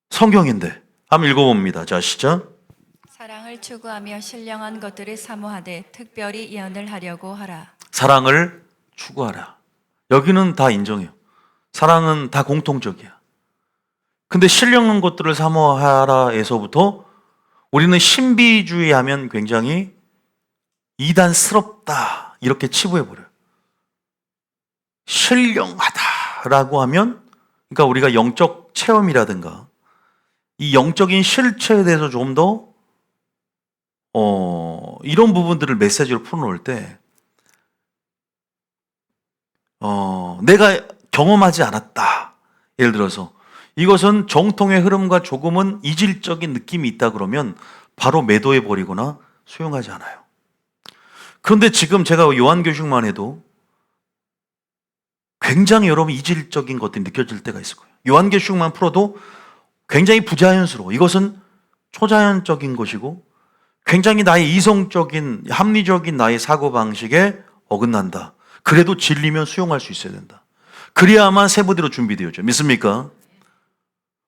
성경인데 한번 읽어봅니다. 자, 시작. 사랑을 추구하며 신령한 것들을 사모하되 특별히 예언을 하려고 하라. 사랑을 추구하라. 여기는 다 인정해요. 사랑은 다 공통적이야. 근데 신령한 것들을 사모하라에서부터 우리는 신비주의 하면 굉장히 이단스럽다 이렇게 치부해버려요. 신령하다라고 하면 그러니까 우리가 영적 체험이라든가 이 영적인 실체에 대해서 좀 더 이런 부분들을 메시지로 풀어놓을 때 내가 경험하지 않았다. 예를 들어서 이것은 정통의 흐름과 조금은 이질적인 느낌이 있다 그러면 바로 매도해버리거나 수용하지 않아요. 그런데 지금 제가 요한계시록만 해도 굉장히 여러분 이질적인 것들이 느껴질 때가 있을 거예요. 요한계시록만 풀어도 굉장히 부자연스러워. 이것은 초자연적인 것이고 굉장히 나의 이성적인 합리적인 나의 사고방식에 어긋난다. 그래도 진리면 수용할 수 있어야 된다. 그래야만 세부대로 준비되어져. 믿습니까?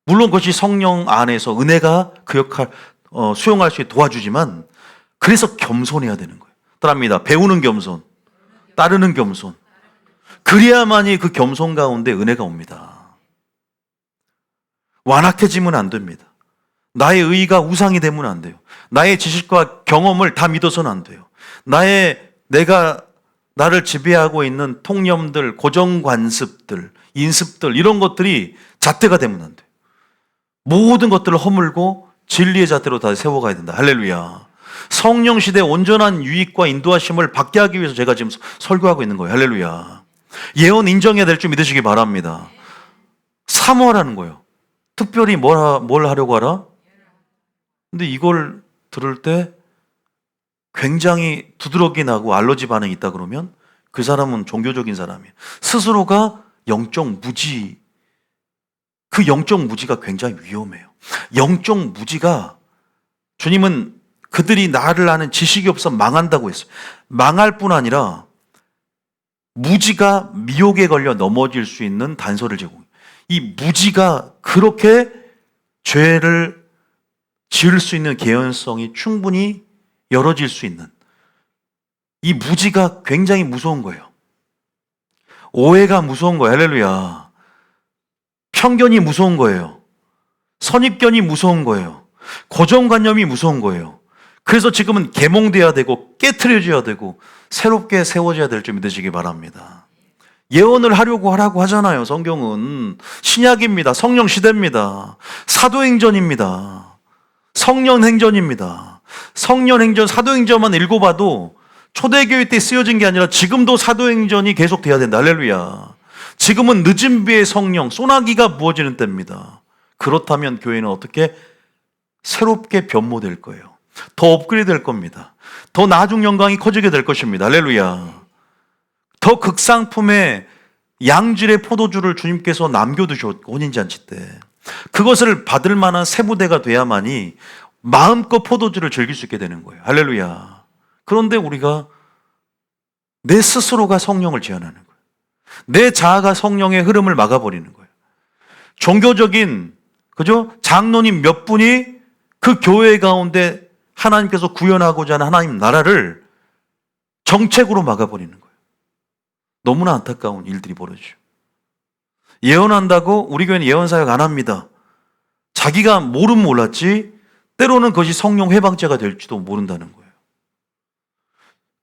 물론 그것이 성령 안에서 은혜가 그 역할 수용할 수 있게 도와주지만 그래서 겸손해야 되는 거예요. 따라합니다. 배우는 겸손, 따르는 겸손. 그래야만이 그 겸손 가운데 은혜가 옵니다. 완악해지면 안 됩니다. 나의 의의가 우상이 되면 안 돼요. 나의 지식과 경험을 다 믿어서는 안 돼요. 나를 지배하고 있는 통념들, 고정관습들, 인습들 이런 것들이 잣대가 되면 안 돼요. 모든 것들을 허물고 진리의 잣대로 다 세워가야 된다. 할렐루야. 성령 시대의 온전한 유익과 인도하심을 받게 하기 위해서 제가 지금 설교하고 있는 거예요. 할렐루야. 예언 인정해야 될 줄 믿으시기 바랍니다. 사모하라는 거예요. 특별히 뭘 하려고 하라? 근데 이걸 들을 때 굉장히 두드러기 나고 알러지 반응이 있다 그러면 그 사람은 종교적인 사람이에요. 스스로가 영적 무지, 그 영적 무지가 굉장히 위험해요. 영적 무지가 주님은 그들이 나를 아는 지식이 없어 망한다고 했어요. 망할 뿐 아니라 무지가 미혹에 걸려 넘어질 수 있는 단서를 제공해요. 이 무지가 그렇게 죄를 지을 수 있는 개연성이 충분히 열어질 수 있는 이 무지가 굉장히 무서운 거예요. 오해가 무서운 거예요. 할렐루야. 편견이 무서운 거예요. 선입견이 무서운 거예요. 고정관념이 무서운 거예요. 그래서 지금은 계몽돼야 되고 깨트려져야 되고 새롭게 세워져야 될 줄 믿으시기 바랍니다. 예언을 하라고 하잖아요. 성경은 신약입니다. 성령 시대입니다. 사도행전입니다. 성령행전입니다. 성령행전, 사도행전만 읽어봐도 초대교회 때 쓰여진 게 아니라 지금도 사도행전이 계속돼야 된다. 할렐루야. 지금은 늦은 비의 성령, 소나기가 부어지는 때입니다. 그렇다면 교회는 어떻게 새롭게 변모될 거예요. 더 업그레이드 될 겁니다. 더 나중 영광이 커지게 될 것입니다. 할렐루야. 더 극상품의 양질의 포도주를 주님께서 남겨두셨고 혼인잔치 때 그것을 받을 만한 세부대가 돼야만이 마음껏 포도주를 즐길 수 있게 되는 거예요. 할렐루야. 그런데 우리가 내 스스로가 성령을 제한하는 거예요. 내 자아가 성령의 흐름을 막아버리는 거예요. 종교적인 그죠? 장로님 몇 분이 그 교회 가운데 하나님께서 구현하고자 하는 하나님 나라를 정책으로 막아버리는 거예요. 너무나 안타까운 일들이 벌어지죠. 예언한다고 우리 교회는 예언 사역 안 합니다. 자기가 모르면 몰랐지 때로는 그것이 성령 회방죄가 될지도 모른다는 거예요.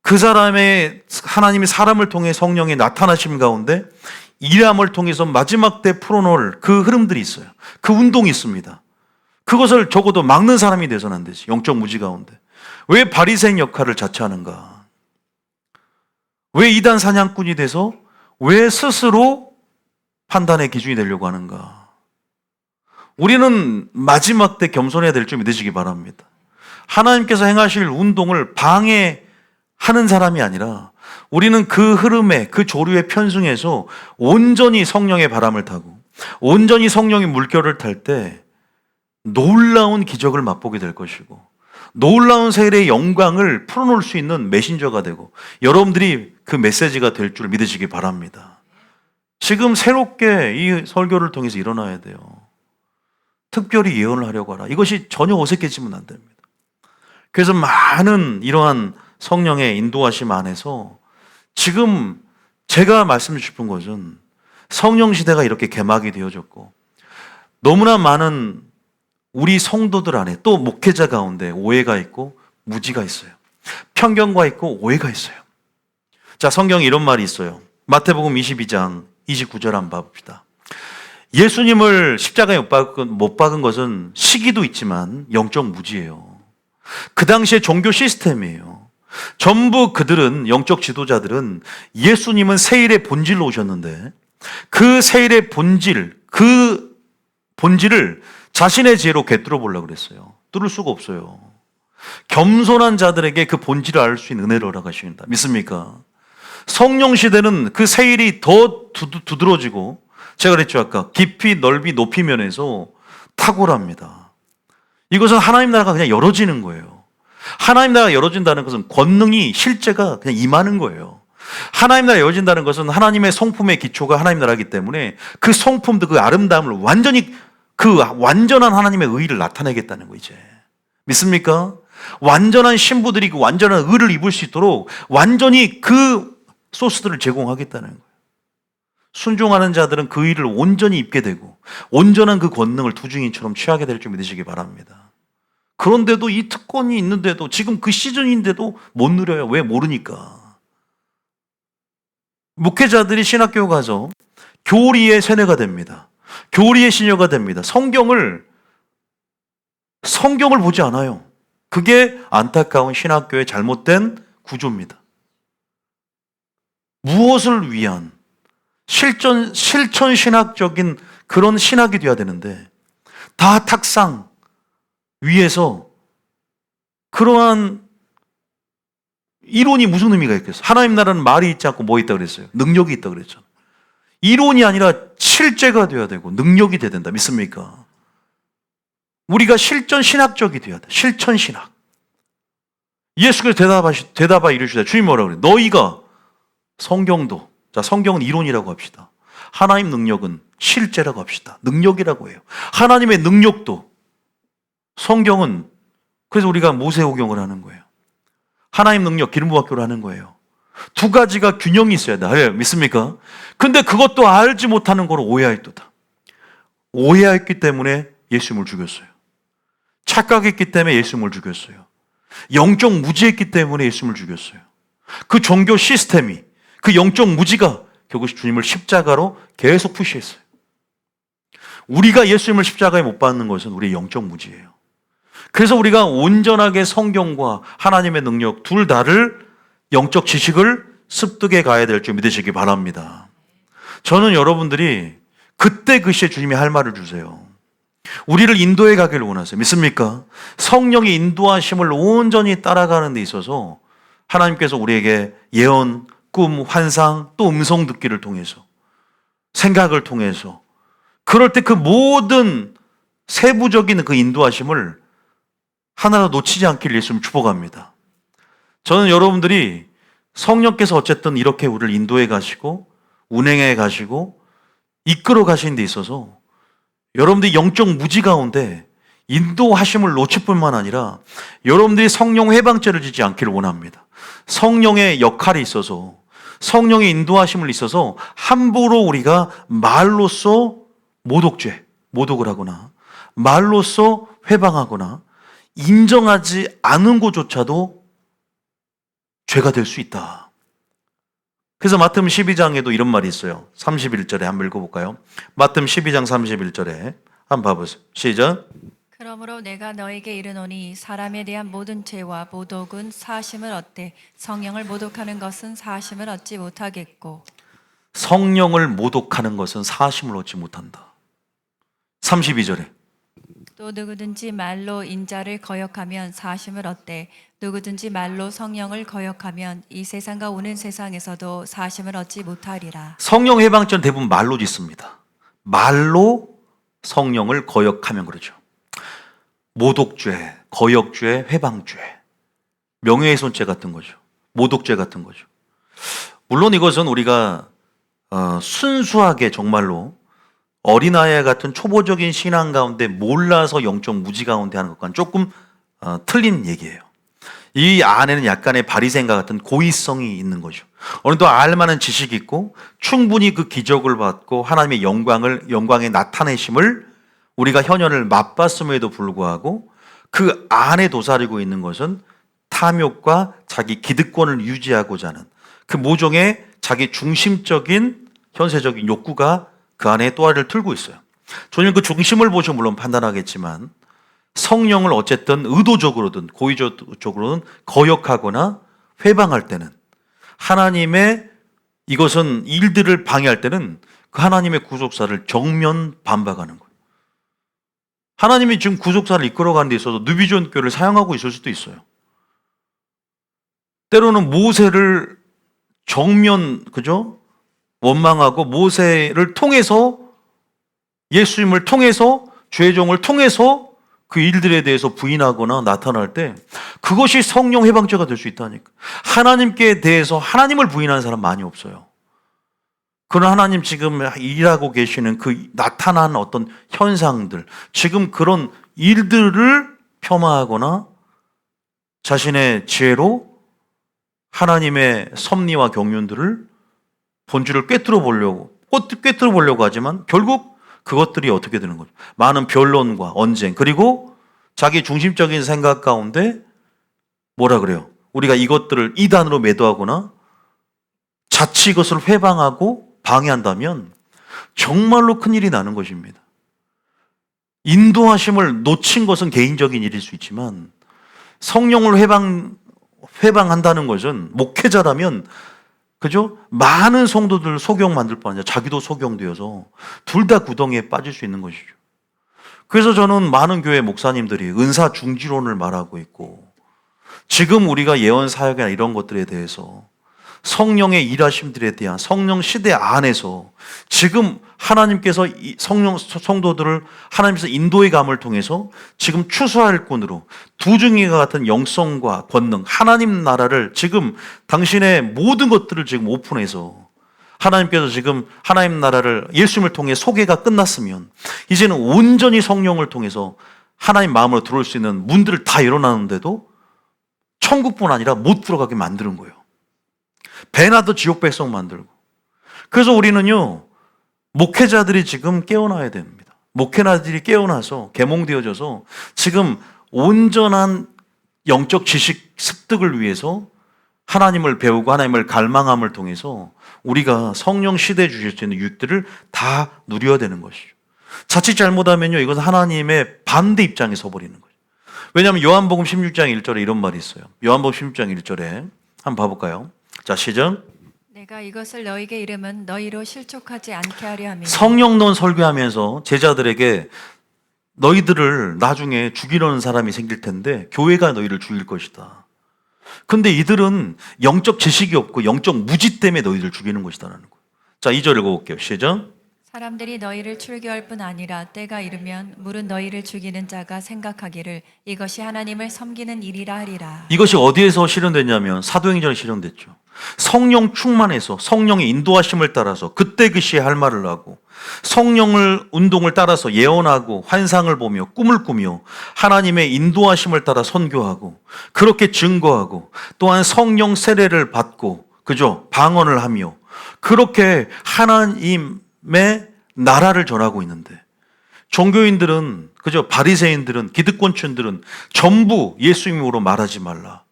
그 사람의 하나님이 사람을 통해 성령의 나타나심 가운데 일함을 통해서 마지막 때 풀어놓을 그 흐름들이 있어요. 그 운동이 있습니다. 그것을 적어도 막는 사람이 돼서는 안 되지. 영적 무지 가운데. 왜 바리새인 역할을 자처하는가? 왜 이단 사냥꾼이 돼서 왜 스스로 판단의 기준이 되려고 하는가? 우리는 마지막 때 겸손해야 될 줄 믿으시기 바랍니다. 하나님께서 행하실 운동을 방해하는 사람이 아니라 우리는 그 흐름에 그 조류에 편승해서 온전히 성령의 바람을 타고 온전히 성령의 물결을 탈 때 놀라운 기적을 맛보게 될 것이고 놀라운 세례의 영광을 풀어놓을 수 있는 메신저가 되고 여러분들이 그 메시지가 될 줄 믿으시기 바랍니다. 지금 새롭게 이 설교를 통해서 일어나야 돼요. 특별히 예언을 하려고 하라. 이것이 전혀 어색해지면 안 됩니다. 그래서 많은 이러한 성령의 인도하심 안에서 지금 제가 말씀드리고 싶은 것은 성령 시대가 이렇게 개막이 되어졌고 너무나 많은 우리 성도들 안에 또 목회자 가운데 오해가 있고 무지가 있어요. 편견과 있고 오해가 있어요. 자, 성경에 이런 말이 있어요. 마태복음 22장 29절 한번 봐봅시다. 예수님을 십자가에 못 박은 것은 시기도 있지만 영적 무지예요. 그 당시의 종교 시스템이에요. 전부 그들은 영적 지도자들은 예수님은 세일의 본질로 오셨는데 그 세일의 본질, 그 본질을 자신의 지혜로 꿰뚫어 보려고 그랬어요. 뚫을 수가 없어요. 겸손한 자들에게 그 본질을 알 수 있는 은혜를 허락하십니다. 믿습니까? 성령 시대는 그 세일이 더 두드러지고 제가 그랬죠 아까 깊이 넓이 높이 면에서 탁월합니다. 이것은 하나님 나라가 그냥 열어지는 거예요. 하나님 나라가 열어진다는 것은 권능이 실제가 그냥 임하는 거예요. 하나님 나라가 열어진다는 것은 하나님의 성품의 기초가 하나님 나라이기 때문에 그 성품도 그 아름다움을 완전히 그 완전한 하나님의 의를 나타내겠다는 거 이제 믿습니까? 완전한 신부들이 그 완전한 의를 입을 수 있도록 완전히 그 소스들을 제공하겠다는 거예요. 순종하는 자들은 그 의를 온전히 입게 되고 온전한 그 권능을 투증인처럼 취하게 될 줄 믿으시기 바랍니다. 그런데도 이 특권이 있는데도 지금 그 시즌인데도 못 누려요. 왜? 모르니까. 목회자들이 신학교 가서 교리의 세뇌가 됩니다. 교리의 신여가 됩니다. 성경을 보지 않아요. 그게 안타까운 신학교의 잘못된 구조입니다. 무엇을 위한 실천 신학적인 그런 신학이 되어야 되는데 다 탁상 위에서 그러한 이론이 무슨 의미가 있겠어요? 하나님 나라는 말이 있지 않고 뭐 있다 그랬어요? 능력이 있다 그랬잖아요. 이론이 아니라 실제가 되어야 되고 능력이 돼야 된다. 믿습니까? 우리가 실전 신학적이 되어야 돼. 실천 신학. 예수께서 대답하 이르시되 주님 뭐라고 그래요? 너희가 성경도 자 성경은 이론이라고 합시다. 하나님 능력은 실제라고 합시다. 능력이라고 해요. 하나님의 능력도 성경은 그래서 우리가 모세오경을 하는 거예요. 하나님 능력 기름 부음 학교를 하는 거예요. 두 가지가 균형이 있어야 돼. 믿습니까? 근데 그것도 알지 못하는 거로 오해하였도다. 오해했기 때문에 예수님을 죽였어요. 착각했기 때문에 예수님을 죽였어요. 영적 무지했기 때문에 예수님을 죽였어요. 그 종교 시스템이 그 영적 무지가 결국 주님을 십자가로 계속 푸시했어요. 우리가 예수님을 십자가에 못 박는 것은 우리의 영적 무지예요. 그래서 우리가 온전하게 성경과 하나님의 능력 둘 다를 영적 지식을 습득해 가야 될 줄 믿으시기 바랍니다. 저는 여러분들이 그때 그 시에 주님이 할 말을 주세요. 우리를 인도해 가기를 원하세요. 믿습니까? 성령의 인도하심을 온전히 따라가는 데 있어서 하나님께서 우리에게 예언, 꿈, 환상, 또 음성 듣기를 통해서 생각을 통해서 그럴 때 그 모든 세부적인 그 인도하심을 하나도 놓치지 않기를 예수님 축복합니다. 저는 여러분들이 성령께서 어쨌든 이렇게 우리를 인도해 가시고 운행해 가시고 이끌어 가시는 데 있어서 여러분들이 영적 무지 가운데 인도하심을 놓칠 뿐만 아니라 여러분들이 성령 회방죄를 지지 않기를 원합니다. 성령의 역할이 있어서, 성령의 인도하심을 있어서 함부로 우리가 말로써 모독을 하거나 말로써 회방하거나 인정하지 않은 것조차도 죄가 될 수 있다. 그래서 마태복음 12장에도 이런 말이 있어요. 31절에 한번 읽어볼까요? 마태복음 12장 31절에 한번 봐보세요. 시작. 그러므로 내가 너에게 이르노니 사람에 대한 모든 죄와 모독은 사하심을 얻되 성령을 모독하는 것은 사하심을 얻지 못하겠고. 성령을 모독하는 것은 사하심을 얻지 못한다. 32절에 또 누구든지 말로 인자를 거역하면 사하심을 얻되 누구든지 말로 성령을 거역하면 이 세상과 오는 세상에서도 사하심을 얻지 못하리라. 성령 해방죄는 대부분 말로 짓습니다. 말로 성령을 거역하면 그러죠. 모독죄, 거역죄, 회방죄, 명예훼손죄 같은 거죠. 모독죄 같은 거죠. 물론 이것은 우리가 순수하게 정말로 어린아이 같은 초보적인 신앙 가운데 몰라서 영적 무지 가운데 하는 것과는 조금 틀린 얘기예요. 이 안에는 약간의 바리새인과 같은 고의성이 있는 거죠. 어느 정도 알만한 지식이 있고 충분히 그 기적을 받고 하나님의 영광의 나타내심을 우리가 현현을 맛봤음에도 불구하고 그 안에 도사리고 있는 것은 탐욕과 자기 기득권을 유지하고자 하는 그 모종의 자기 중심적인 현세적인 욕구가 그 안에 또아리를 틀고 있어요. 저는 그 중심을 보시면 물론 판단하겠지만 성령을 어쨌든 의도적으로든 고의적으로든 거역하거나 회방할 때는 하나님의 이것은 일들을 방해할 때는 그 하나님의 구속사를 정면 반박하는 거예요. 하나님이 지금 구속사를 이끌어가는 데 있어서 누비존교를 사용하고 있을 수도 있어요. 때로는 모세를 정면 원망하고 모세를 통해서 예수님을 통해서 죄의 종을 통해서 그 일들에 대해서 부인하거나 나타날 때 그것이 성령 해방죄가 될 수 있다니까. 하나님께 대해서 하나님을 부인하는 사람 많이 없어요. 그러나 하나님 지금 일하고 계시는 그 나타난 어떤 현상들, 지금 그런 일들을 폄하하거나 자신의 지혜로 하나님의 섭리와 경륜들을 본질을 꿰뚫어 보려고 하지만 결국 그것들이 어떻게 되는 거죠? 많은 변론과 언쟁, 그리고 자기 중심적인 생각 가운데 뭐라 그래요? 우리가 이것들을 이단으로 매도하거나 자칫 이것을 회방하고 방해한다면 정말로 큰일이 나는 것입니다. 인도하심을 놓친 것은 개인적인 일일 수 있지만 성령을 회방한다는 것은 목회자라면 많은 성도들 소경 만들 뿐 아니라 자기도 소경되어서 둘 다 구덩이에 빠질 수 있는 것이죠. 그래서 저는 많은 교회 목사님들이 은사 중지론을 말하고 있고 지금 우리가 예언 사역이나 이런 것들에 대해서 성령의 일하심들에 대한 성령 시대 안에서 지금 하나님께서 성도들을 하나님께서 인도의 감을 통해서 지금 추수할 꾼으로 두중이가 같은 영성과 권능, 하나님 나라를 지금 당신의 모든 것들을 지금 오픈해서 하나님께서 지금 하나님 나라를 예수님을 통해 소개가 끝났으면 이제는 온전히 성령을 통해서 하나님 마음으로 들어올 수 있는 문들을 다 열어놨는데도 천국뿐 아니라 못 들어가게 만드는 거예요. 배나 더 지옥 백성 만들고. 그래서 우리는요, 목회자들이 지금 깨어나야 됩니다. 목회자들이 깨어나서 계몽되어져서 지금 온전한 영적 지식 습득을 위해서 하나님을 배우고 하나님을 갈망함을 통해서 우리가 성령 시대에 주실 수 있는 유익들을 다 누려야 되는 것이죠. 자칫 잘못하면요, 이것은 하나님의 반대 입장에 서버리는 거죠. 왜냐하면 요한복음 16장 1절에 이런 말이 있어요. 요한복음 16장 1절에 한번 봐볼까요? 자, 시작. 내가 이것을 너에게 이름은 너희로 실족하지 않게 하려 함이니. 성령론 설교하면서 제자들에게 너희들을 나중에 죽이려는 사람이 생길 텐데 교회가 너희를 죽일 것이다. 근데 이들은 영적 지식이 없고 영적 무지 때문에 너희들 죽이는 것이다라는 거예요. 자, 2절 읽어볼게요. 시작. 사람들이 너희를 출교할 뿐 아니라 때가 이르면 물은 너희를 죽이는 자가 생각하기를 이것이 하나님을 섬기는 일이라 하리라. 이것이 어디에서 실현됐냐면 사도행전에 실현됐죠. 성령 충만해서 성령의 인도하심을 따라서 그때 그 시에 할 말을 하고 성령을 운동을 따라서 예언하고 환상을 보며 꿈을 꾸며 하나님의 인도하심을 따라 선교하고 그렇게 증거하고 또한 성령 세례를 받고 그죠? 방언을 하며 그렇게 하나님의 나라를 전하고 있는데 종교인들은 그죠? 바리새인들은 기득권층들은 전부 예수 이름으로 말하지 말라.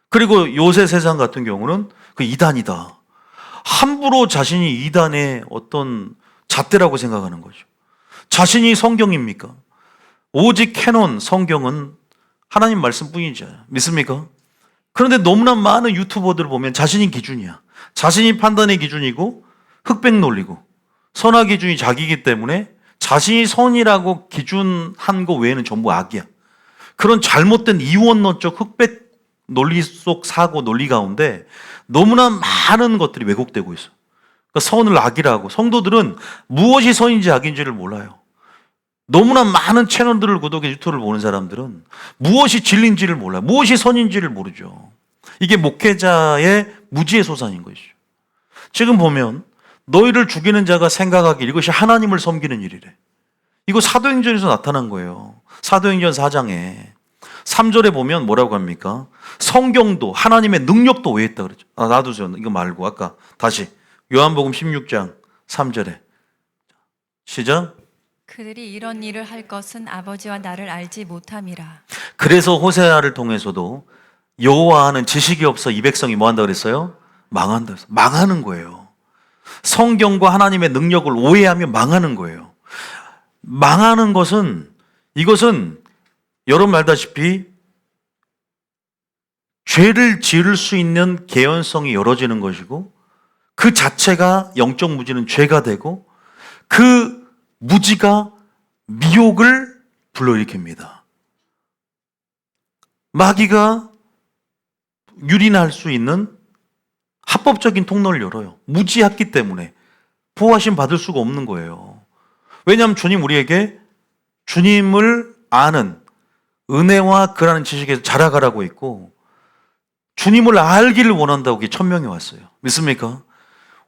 그리고 요새 세상 같은 경우는 그 이단이다. 함부로 자신이 이단의 어떤 잣대라고 생각하는 거죠. 자신이 성경입니까? 오직 캐논 성경은 하나님 말씀뿐이지 믿습니까? 그런데 너무나 많은 유튜버들을 보면 자신이 기준이야. 자신이 판단의 기준이고 흑백 논리고 선악 기준이 자기이기 때문에 자신이 선이라고 기준한 거 외에는 전부 악이야. 그런 잘못된 이원론적 흑백 논리 속 사고 논리 가운데 너무나 많은 것들이 왜곡되고 있어. 그러니까 선을 악이라고 성도들은 무엇이 선인지 악인지를 몰라요. 너무나 많은 채널들을 구독해 유튜브를 보는 사람들은 무엇이 진리인지를 몰라요. 무엇이 선인지를 모르죠. 이게 목회자의 무지의 소산인 것이죠. 지금 보면 너희를 죽이는 자가 생각하길 이것이 하나님을 섬기는 일이래. 이거 사도행전에서 나타난 거예요. 사도행전 4장에 3절에 보면 뭐라고 합니까? 성경도 하나님의 능력도 오해했다 그랬죠. 놔두세요. 이거 말고 아까 다시 요한복음 16장 3절에 시작. 그들이 이런 일을 할 것은 아버지와 나를 알지 못함이라. 그래서 호세아를 통해서도 여호와는 지식이 없어 이 백성이 뭐 한다 그랬어요? 망한다. 망하는 거예요. 성경과 하나님의 능력을 오해하며 망하는 거예요. 망하는 것은 이것은 여러분 알다시피 죄를 지을 수 있는 개연성이 열어지는 것이고 그 자체가 영적 무지는 죄가 되고 그 무지가 미혹을 불러일으킵니다. 마귀가 유린할 수 있는 합법적인 통로를 열어요. 무지했기 때문에 보호하심 받을 수가 없는 거예요. 왜냐하면 주님 우리에게 주님을 아는 은혜와 그라는 지식에서 자라가라고 했고 주님을 알기를 원한다고 이게 천명이 왔어요. 믿습니까?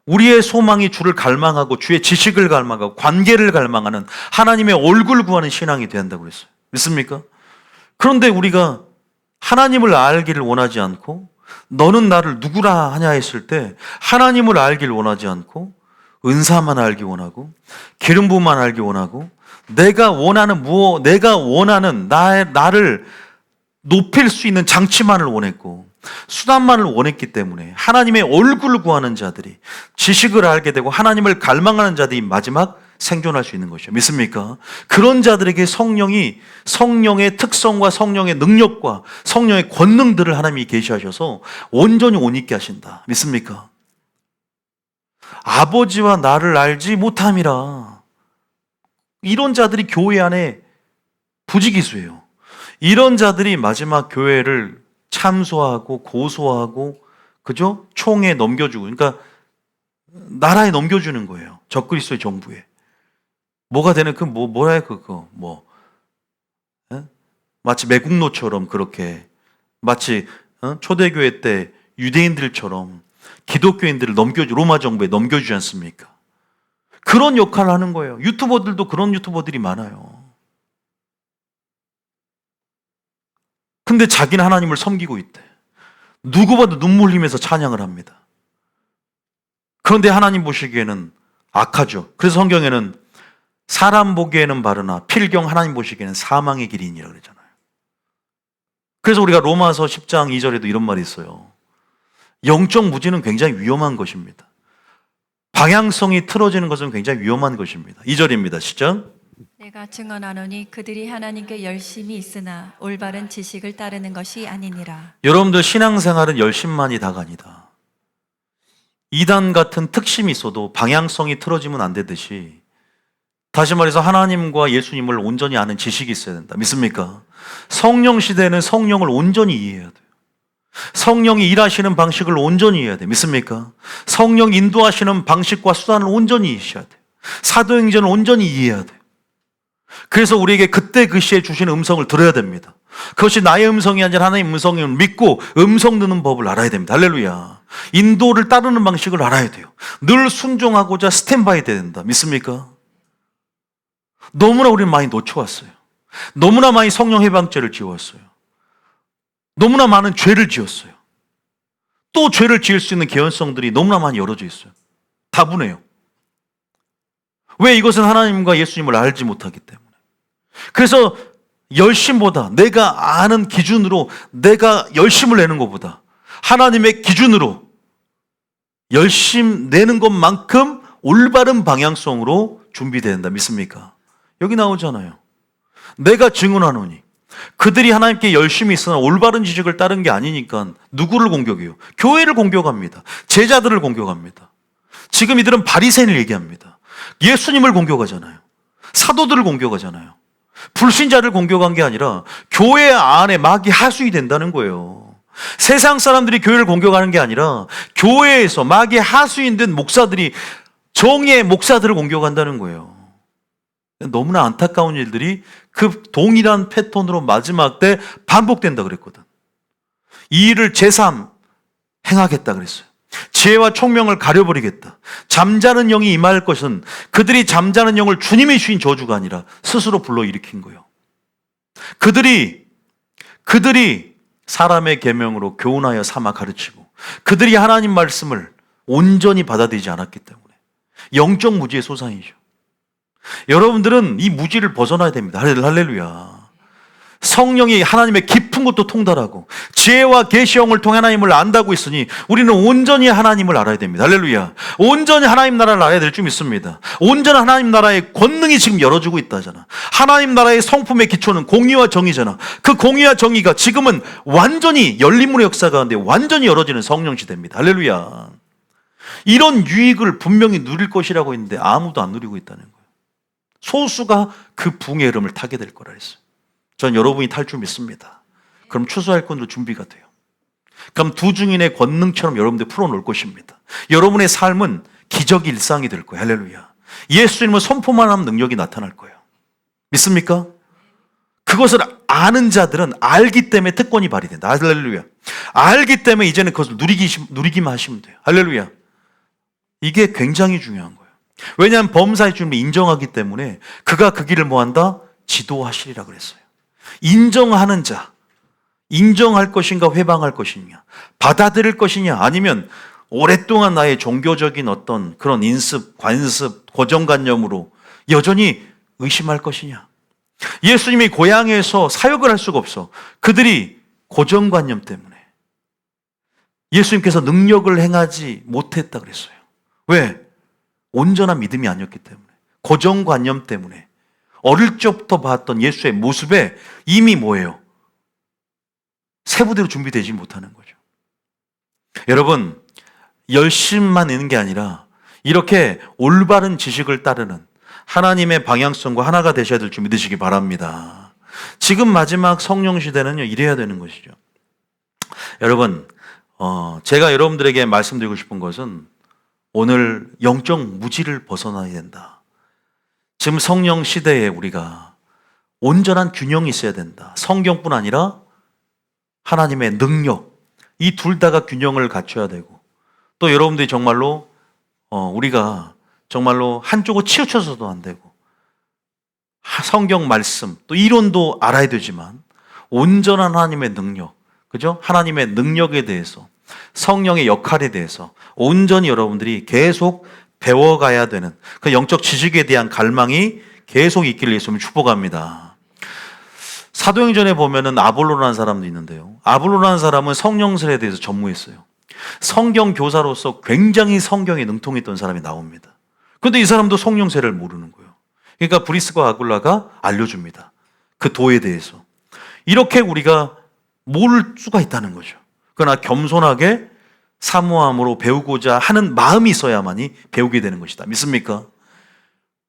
우리의 소망이 주를 갈망하고 주의 지식을 갈망하고 관계를 갈망하는 하나님의 얼굴 구하는 신앙이 된다고 그랬어요. 믿습니까? 그런데 우리가 하나님을 알기를 원하지 않고 너는 나를 누구라 하냐 했을 때 하나님을 알기를 원하지 않고 은사만 알기 원하고 기름 부음만 알기 원하고 내가 원하는 나를 높일 수 있는 장치만을 원했고 수단만을 원했기 때문에 하나님의 얼굴을 구하는 자들이 지식을 알게 되고 하나님을 갈망하는 자들이 마지막 생존할 수 있는 것이죠. 믿습니까? 그런 자들에게 성령의 특성과 성령의 능력과 성령의 권능들을 하나님이 계시하셔서 온전히 온 있게 하신다. 믿습니까? 아버지와 나를 알지 못함이라. 이런 자들이 교회 안에 부지기수예요. 이런 자들이 마지막 교회를 참소하고 고소하고 그죠? 총에 넘겨주고 그러니까 나라에 넘겨주는 거예요. 적그리스도의 정부에. 뭐가 되는 마치 매국노처럼 그렇게 마치 초대교회 때 유대인들처럼 기독교인들을 로마 정부에 넘겨주지 않습니까? 그런 역할을 하는 거예요. 유튜버들도 그런 유튜버들이 많아요. 근데 자기는 하나님을 섬기고 있대. 누구보다 눈물 흘리면서 찬양을 합니다. 그런데 하나님 보시기에는 악하죠. 그래서 성경에는 사람 보기에는 바르나 필경 하나님 보시기에는 사망의 길이니라 그러잖아요. 그래서 우리가 로마서 10장 2절에도 이런 말이 있어요. 영적 무지는 굉장히 위험한 것입니다. 방향성이 틀어지는 것은 굉장히 위험한 것입니다. 2절입니다. 시작. 내가 증언하노니 그들이 하나님께 열심히 있으나 올바른 지식을 따르는 것이 아니니라. 여러분들 신앙생활은 열심만이 다가 아니다. 이단 같은 특심이 있어도 방향성이 틀어지면 안 되듯이 다시 말해서 하나님과 예수님을 온전히 아는 지식이 있어야 된다. 믿습니까? 성령 시대는 성령을 온전히 이해해야 돼요. 성령이 일하시는 방식을 온전히 이해해야 돼요. 믿습니까? 성령 인도하시는 방식과 수단을 온전히 이해해야 돼요. 사도행전을 온전히 이해해야 돼요. 그래서 우리에게 그때 그 시에 주시는 음성을 들어야 됩니다. 그것이 나의 음성이 아니라 하나님의 음성을 믿고 음성 듣는 법을 알아야 됩니다. 할렐루야. 인도를 따르는 방식을 알아야 돼요. 늘 순종하고자 스탠바이 돼야 된다. 믿습니까? 너무나 우리는 많이 놓쳐왔어요. 너무나 많이 성령 해방죄를 지었어요. 너무나 많은 죄를 지었어요. 또 죄를 지을 수 있는 개연성들이 너무나 많이 열어져 있어요. 다분해요. 왜? 이것은 하나님과 예수님을 알지 못하기 때문에. 그래서 열심보다, 내가 아는 기준으로 내가 열심을 내는 것보다 하나님의 기준으로 열심 내는 것만큼 올바른 방향성으로 준비된다. 믿습니까? 여기 나오잖아요. 내가 증언하노니 그들이 하나님께 열심히 있으나 올바른 지식을 따른 게 아니니까 누구를 공격해요? 교회를 공격합니다. 제자들을 공격합니다. 지금 이들은 바리새인을 얘기합니다. 예수님을 공격하잖아요. 사도들을 공격하잖아요. 불신자를 공격한 게 아니라 교회 안에 마귀 하수이 된다는 거예요. 세상 사람들이 교회를 공격하는 게 아니라 교회에서 마귀 하수인 된 목사들이 정의의 목사들을 공격한다는 거예요. 너무나 안타까운 일들이 그 동일한 패턴으로 마지막 때 반복된다 그랬거든. 이 일을 제3 행하겠다 그랬어요. 지혜와 총명을 가려버리겠다. 잠자는 영이 임할 것은 그들이 잠자는 영을 주님이 주신 저주가 아니라 스스로 불러일으킨 거예요. 그들이 사람의 계명으로 교훈하여 삼아 가르치고 그들이 하나님 말씀을 온전히 받아들이지 않았기 때문에 영적 무지의 소산이죠. 여러분들은 이 무지를 벗어나야 됩니다. 할렐루야. 성령이 하나님의 깊은 것도 통달하고 지혜와 계시형을 통해 하나님을 안다고 했으니 우리는 온전히 하나님을 알아야 됩니다. 할렐루야. 온전히 하나님 나라를 알아야 될 줄 믿습니다. 온전한 하나님 나라의 권능이 지금 열어지고 있다잖아. 하나님 나라의 성품의 기초는 공의와 정의잖아. 그 공의와 정의가 지금은 완전히 열린문의 역사 가운데 완전히 열어지는 성령 시대입니다. 할렐루야. 이런 유익을 분명히 누릴 것이라고 했는데 아무도 안 누리고 있다는 거예요. 소수가 그 붕의 흐름을 타게 될 거라 했어요. 전 여러분이 탈 줄 믿습니다. 그럼 추수할 건으로 준비가 돼요. 그럼 두 증인의 권능처럼 여러분들 풀어놓을 것입니다. 여러분의 삶은 기적 일상이 될 거예요. 할렐루야. 예수님은 선포만 하면 능력이 나타날 거예요. 믿습니까? 그것을 아는 자들은 알기 때문에 특권이 발휘된다. 할렐루야. 알기 때문에 이제는 그것을 누리기만 하시면 돼요. 할렐루야. 이게 굉장히 중요한 거예요. 왜냐하면 범사의 주님을 인정하기 때문에 그가 그 길을 뭐한다? 지도하시리라 그랬어요. 인정하는 자, 인정할 것인가 회방할 것이냐, 받아들일 것이냐, 아니면 오랫동안 나의 종교적인 어떤 그런 인습, 관습, 고정관념으로 여전히 의심할 것이냐. 예수님이 고향에서 사역을 할 수가 없어. 그들이 고정관념 때문에 예수님께서 능력을 행하지 못했다 그랬어요. 왜? 온전한 믿음이 아니었기 때문에, 고정관념 때문에. 어릴 적부터 봤던 예수의 모습에 이미 뭐예요? 세부대로 준비되지 못하는 거죠. 여러분, 열심만 있는 게 아니라 이렇게 올바른 지식을 따르는 하나님의 방향성과 하나가 되셔야 될 줄 믿으시기 바랍니다. 지금 마지막 성령 시대는요, 이래야 되는 것이죠. 여러분, 제가 여러분들에게 말씀드리고 싶은 것은 오늘 영적 무지를 벗어나야 된다. 지금 성령 시대에 우리가 온전한 균형이 있어야 된다. 성경뿐 아니라 하나님의 능력, 이 둘 다가 균형을 갖춰야 되고, 또 여러분들이 정말로 우리가 정말로 한쪽으로 치우쳐서도 안 되고, 성경 말씀 또 이론도 알아야 되지만 온전한 하나님의 능력, 그죠? 하나님의 능력에 대해서, 성령의 역할에 대해서 온전히 여러분들이 계속 배워가야 되는 그 영적 지식에 대한 갈망이 계속 있기를 예수님 축복합니다. 사도행전에 보면은 아볼로라는 사람도 있는데요. 아볼로라는 사람은 성령설에 대해서 전무했어요. 성경 교사로서 굉장히 성경에 능통했던 사람이 나옵니다. 그런데 이 사람도 성령세를 모르는 거예요. 그러니까 브리스과 아굴라가 알려줍니다. 그 도에 대해서. 이렇게 우리가 모를 수가 있다는 거죠. 그러나 겸손하게 사모함으로 배우고자 하는 마음이 있어야만이 배우게 되는 것이다. 믿습니까?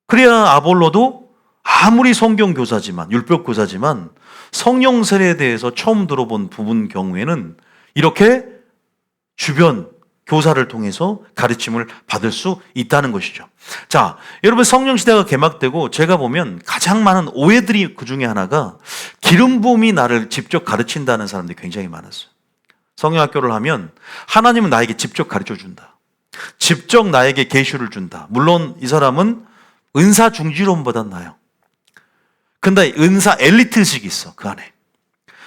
그래야 아볼로도 아무리 성경 교사지만, 율법 교사지만 성령설에 대해서 처음 들어본 부분 경우에는 이렇게 주변 교사를 통해서 가르침을 받을 수 있다는 것이죠. 자, 여러분, 성령 시대가 개막되고 제가 보면 가장 많은 오해들이 그 중에 하나가 기름 부음이 나를 직접 가르친다는 사람들이 굉장히 많았어요. 성령학교를 하면 하나님은 나에게 직접 가르쳐 준다. 직접 나에게 계시를 준다. 물론 이 사람은 은사 중지론보단 나아요. 근데 은사 엘리트식이 있어, 그 안에.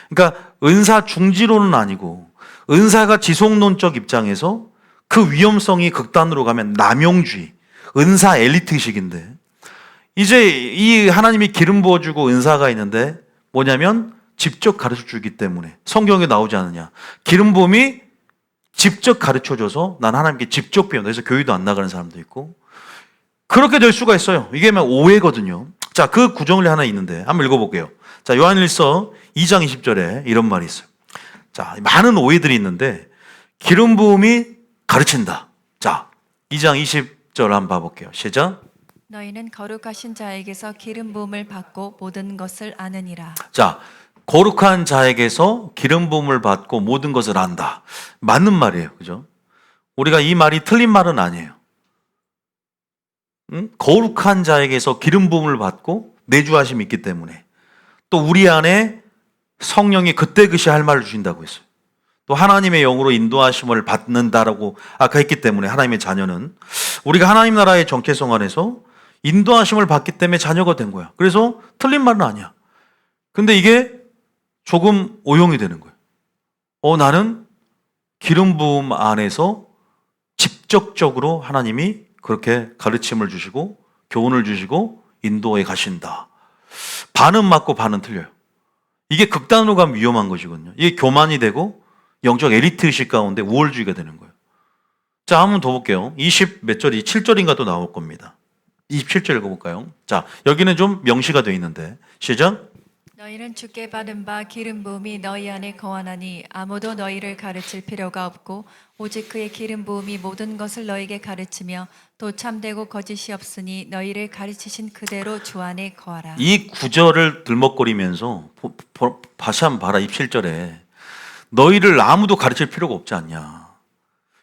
그러니까 은사 중지론은 아니고 은사가 지속론적 입장에서 그 위험성이 극단으로 가면 남용주의, 은사 엘리트식인데 이제 이 하나님이 기름 부어주고 은사가 있는데 뭐냐면 직접 가르쳐주기 때문에 성경에 나오지 않느냐. 기름 부음이 직접 가르쳐줘서 난 하나님께 직접 배운다. 그래서 교회도 안 나가는 사람도 있고 그렇게 될 수가 있어요. 이게 막 오해거든요. 자, 그 구정리 하나 있는데 한번 읽어볼게요. 자, 요한일서 2장 20절에 이런 말이 있어요. 자, 많은 오해들이 있는데 기름 부음이 가르친다. 자, 2장 20절 한번 봐볼게요. 시작. 너희는 거룩하신 자에게서 기름 부음을 받고 모든 것을 아느니라. 자, 거룩한 자에게서 기름 부음을 받고 모든 것을 안다. 맞는 말이에요. 그죠? 우리가 이 말이 틀린 말은 아니에요. 응? 거룩한 자에게서 기름 부음을 받고 내주하심이 있기 때문에 또 우리 안에 성령이 그때그시 할 말을 주신다고 했어요. 또 하나님의 영으로 인도하심을 받는다라고 아까 했기 때문에 하나님의 자녀는 우리가 하나님 나라의 정체성 안에서 인도하심을 받기 때문에 자녀가 된 거야. 그래서 틀린 말은 아니야. 근데 이게 조금 오용이 되는 거예요. 나는 기름 부음 안에서 직접적으로 하나님이 그렇게 가르침을 주시고 교훈을 주시고 인도해 가신다. 반은 맞고 반은 틀려요. 이게 극단으로 가면 위험한 것이거든요. 이게 교만이 되고 영적 에리트 의식 가운데 우월주의가 되는 거예요. 자, 한번 더 볼게요. 20 몇 절이 7절인가 또 나올 겁니다. 27절 읽어볼까요? 자, 여기는 좀 명시가 되어 있는데 시작. 너희는 주께 받은 바 기름 부음이 너희 안에 거하나니 아무도 너희를 가르칠 필요가 없고 오직 그의 기름 부음이 모든 것을 너희에게 가르치며 또 참되고 거짓이 없으니 너희를 가르치신 그대로 주 안에 거하라. 이 구절을 들먹거리면서 다시 한번 봐라. 27절에 너희를 아무도 가르칠 필요가 없지 않냐.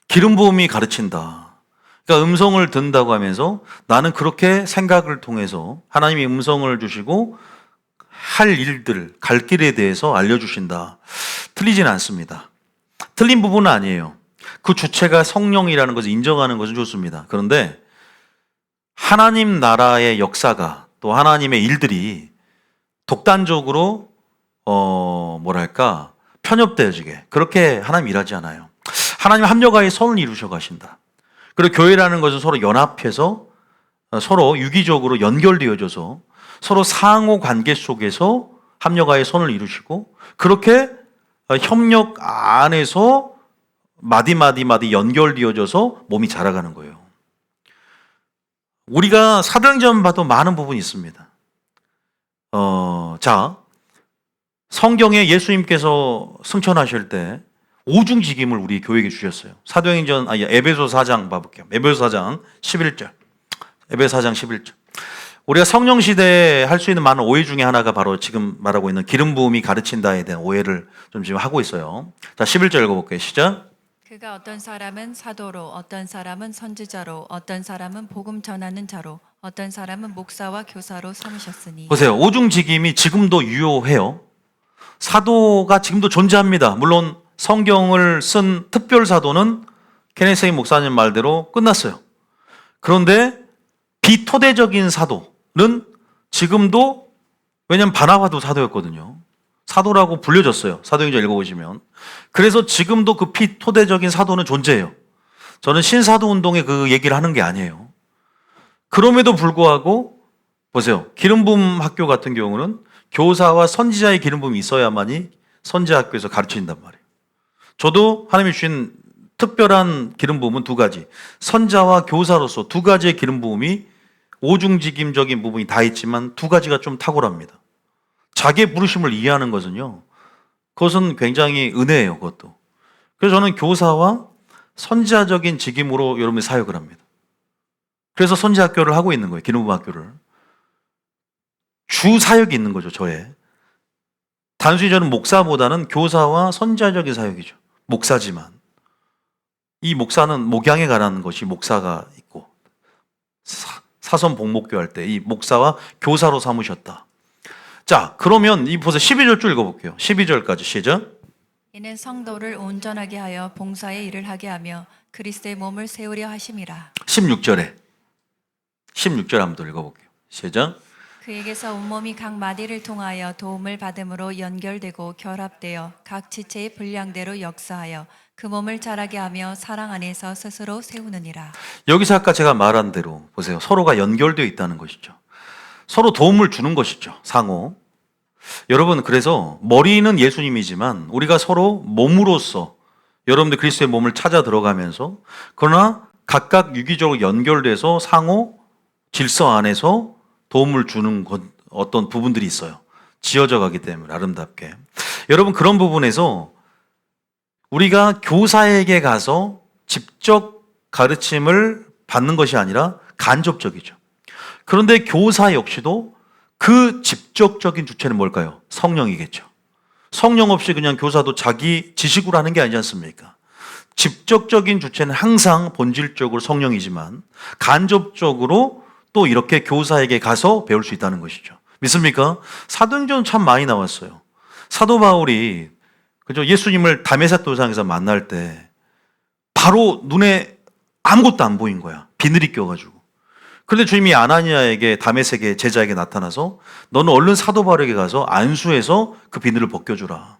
기름 부음이 가르친다. 그러니까 음성을 듣는다고 하면서 나는 그렇게 생각을 통해서 하나님이 음성을 주시고 할 일들, 갈 길에 대해서 알려주신다. 틀리진 않습니다. 틀린 부분은 아니에요. 그 주체가 성령이라는 것을 인정하는 것은 좋습니다. 그런데 하나님 나라의 역사가 또 하나님의 일들이 독단적으로 편협되어지게 그렇게 하나님 일하지 않아요. 하나님 합력하에 선을 이루셔 가신다. 그리고 교회라는 것은 서로 연합해서 서로 유기적으로 연결되어져서 서로 상호 관계 속에서 합력하에 선을 이루시고 그렇게 협력 안에서 마디 연결되어져서 몸이 자라가는 거예요. 우리가 사도행전 봐도 많은 부분이 있습니다. 자, 성경에 예수님께서 승천하실 때 오중직임을 우리 교회에게 주셨어요. 에베소 4장 봐볼게요. 에베소 4장 11절. 에베소 4장 11절. 우리가 성령 시대에 할 수 있는 많은 오해 중에 하나가 바로 지금 말하고 있는 기름 부음이 가르친다에 대한 오해를 좀 지금 하고 있어요. 자, 11절 읽어볼게요. 시작. 그가 어떤 사람은 사도로, 어떤 사람은 선지자로, 어떤 사람은 복음 전하는 자로, 어떤 사람은 목사와 교사로 삼으셨으니. 보세요. 오중직임이 지금도 유효해요. 사도가 지금도 존재합니다. 물론 성경을 쓴 특별 사도는 케네스 세임 목사님 말대로 끝났어요. 그런데 비토대적인 사도는 지금도, 왜냐하면 바나바도 사도였거든요. 사도라고 불려졌어요. 사도행전 읽어보시면. 그래서 지금도 그 비토대적인 사도는 존재해요. 저는 신사도 운동의 그 얘기를 하는 게 아니에요. 그럼에도 불구하고 보세요. 기름 부음 학교 같은 경우는 교사와 선지자의 기름 부음이 있어야만이 선지자 학교에서 가르친단 말이에요. 저도 하나님이 주신 특별한 기름 부음은 두 가지. 선자와 교사로서 두 가지의 기름 부음이 오중직임적인 부분이 다 있지만 두 가지가 좀 탁월합니다. 자기의 부르심을 이해하는 것은요, 그것은 굉장히 은혜예요. 그것도. 그래서 저는 교사와 선지자적인 직임으로 여러분이 사역을 합니다. 그래서 선지학교를 하고 있는 거예요. 기름 부음 학교를. 주 사역이 있는 거죠. 저의. 단순히 저는 목사보다는 교사와 선지자적인 사역이죠. 목사지만 이 목사는 목양에 관한 것이 목사가 있고 사선 복목교 할 때 이 목사와 교사로 삼으셨다. 자, 그러면 이 보세요. 12절 줄 읽어볼게요. 12절까지 시작. 이는 성도를 온전하게 하여 봉사의 일을 하게 하며 그리스도의 몸을 세우려 하심이라. 16절 한번 더 읽어볼게요. 시작. 그에게서 온몸이 각 마디를 통하여 도움을 받음으로 연결되고 결합되어 각 지체의 분량대로 역사하여 그 몸을 자라게 하며 사랑 안에서 스스로 세우느니라. 여기서 아까 제가 말한 대로 보세요. 서로가 연결되어 있다는 것이죠. 서로 도움을 주는 것이죠. 상호. 여러분, 그래서 머리는 예수님이지만 우리가 서로 몸으로서 여러분들 그리스도의 몸을 찾아 들어가면서 그러나 각각 유기적으로 연결돼서 상호 질서 안에서 도움을 주는 어떤 부분들이 있어요. 지어져 가기 때문에 아름답게. 여러분, 그런 부분에서 우리가 교사에게 가서 직접 가르침을 받는 것이 아니라 간접적이죠. 그런데 교사 역시도 그 직접적인 주체는 뭘까요? 성령이겠죠. 성령 없이 그냥 교사도 자기 지식으로 하는 게 아니지 않습니까? 직접적인 주체는 항상 본질적으로 성령이지만 간접적으로 또 이렇게 교사에게 가서 배울 수 있다는 것이죠. 믿습니까? 사도행전 참 많이 나왔어요. 사도 바울이 그죠? 예수님을 다메섹 도상에서 만날 때 바로 눈에 아무것도 안 보인 거야. 비늘이 껴가지고. 그런데 주님이 아나니아에게 다메섹의 제자에게 나타나서 너는 얼른 사도 바울에게 가서 안수해서 그 비늘을 벗겨주라.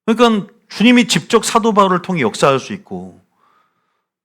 그러니까 주님이 직접 사도 바울을 통해 역사할 수 있고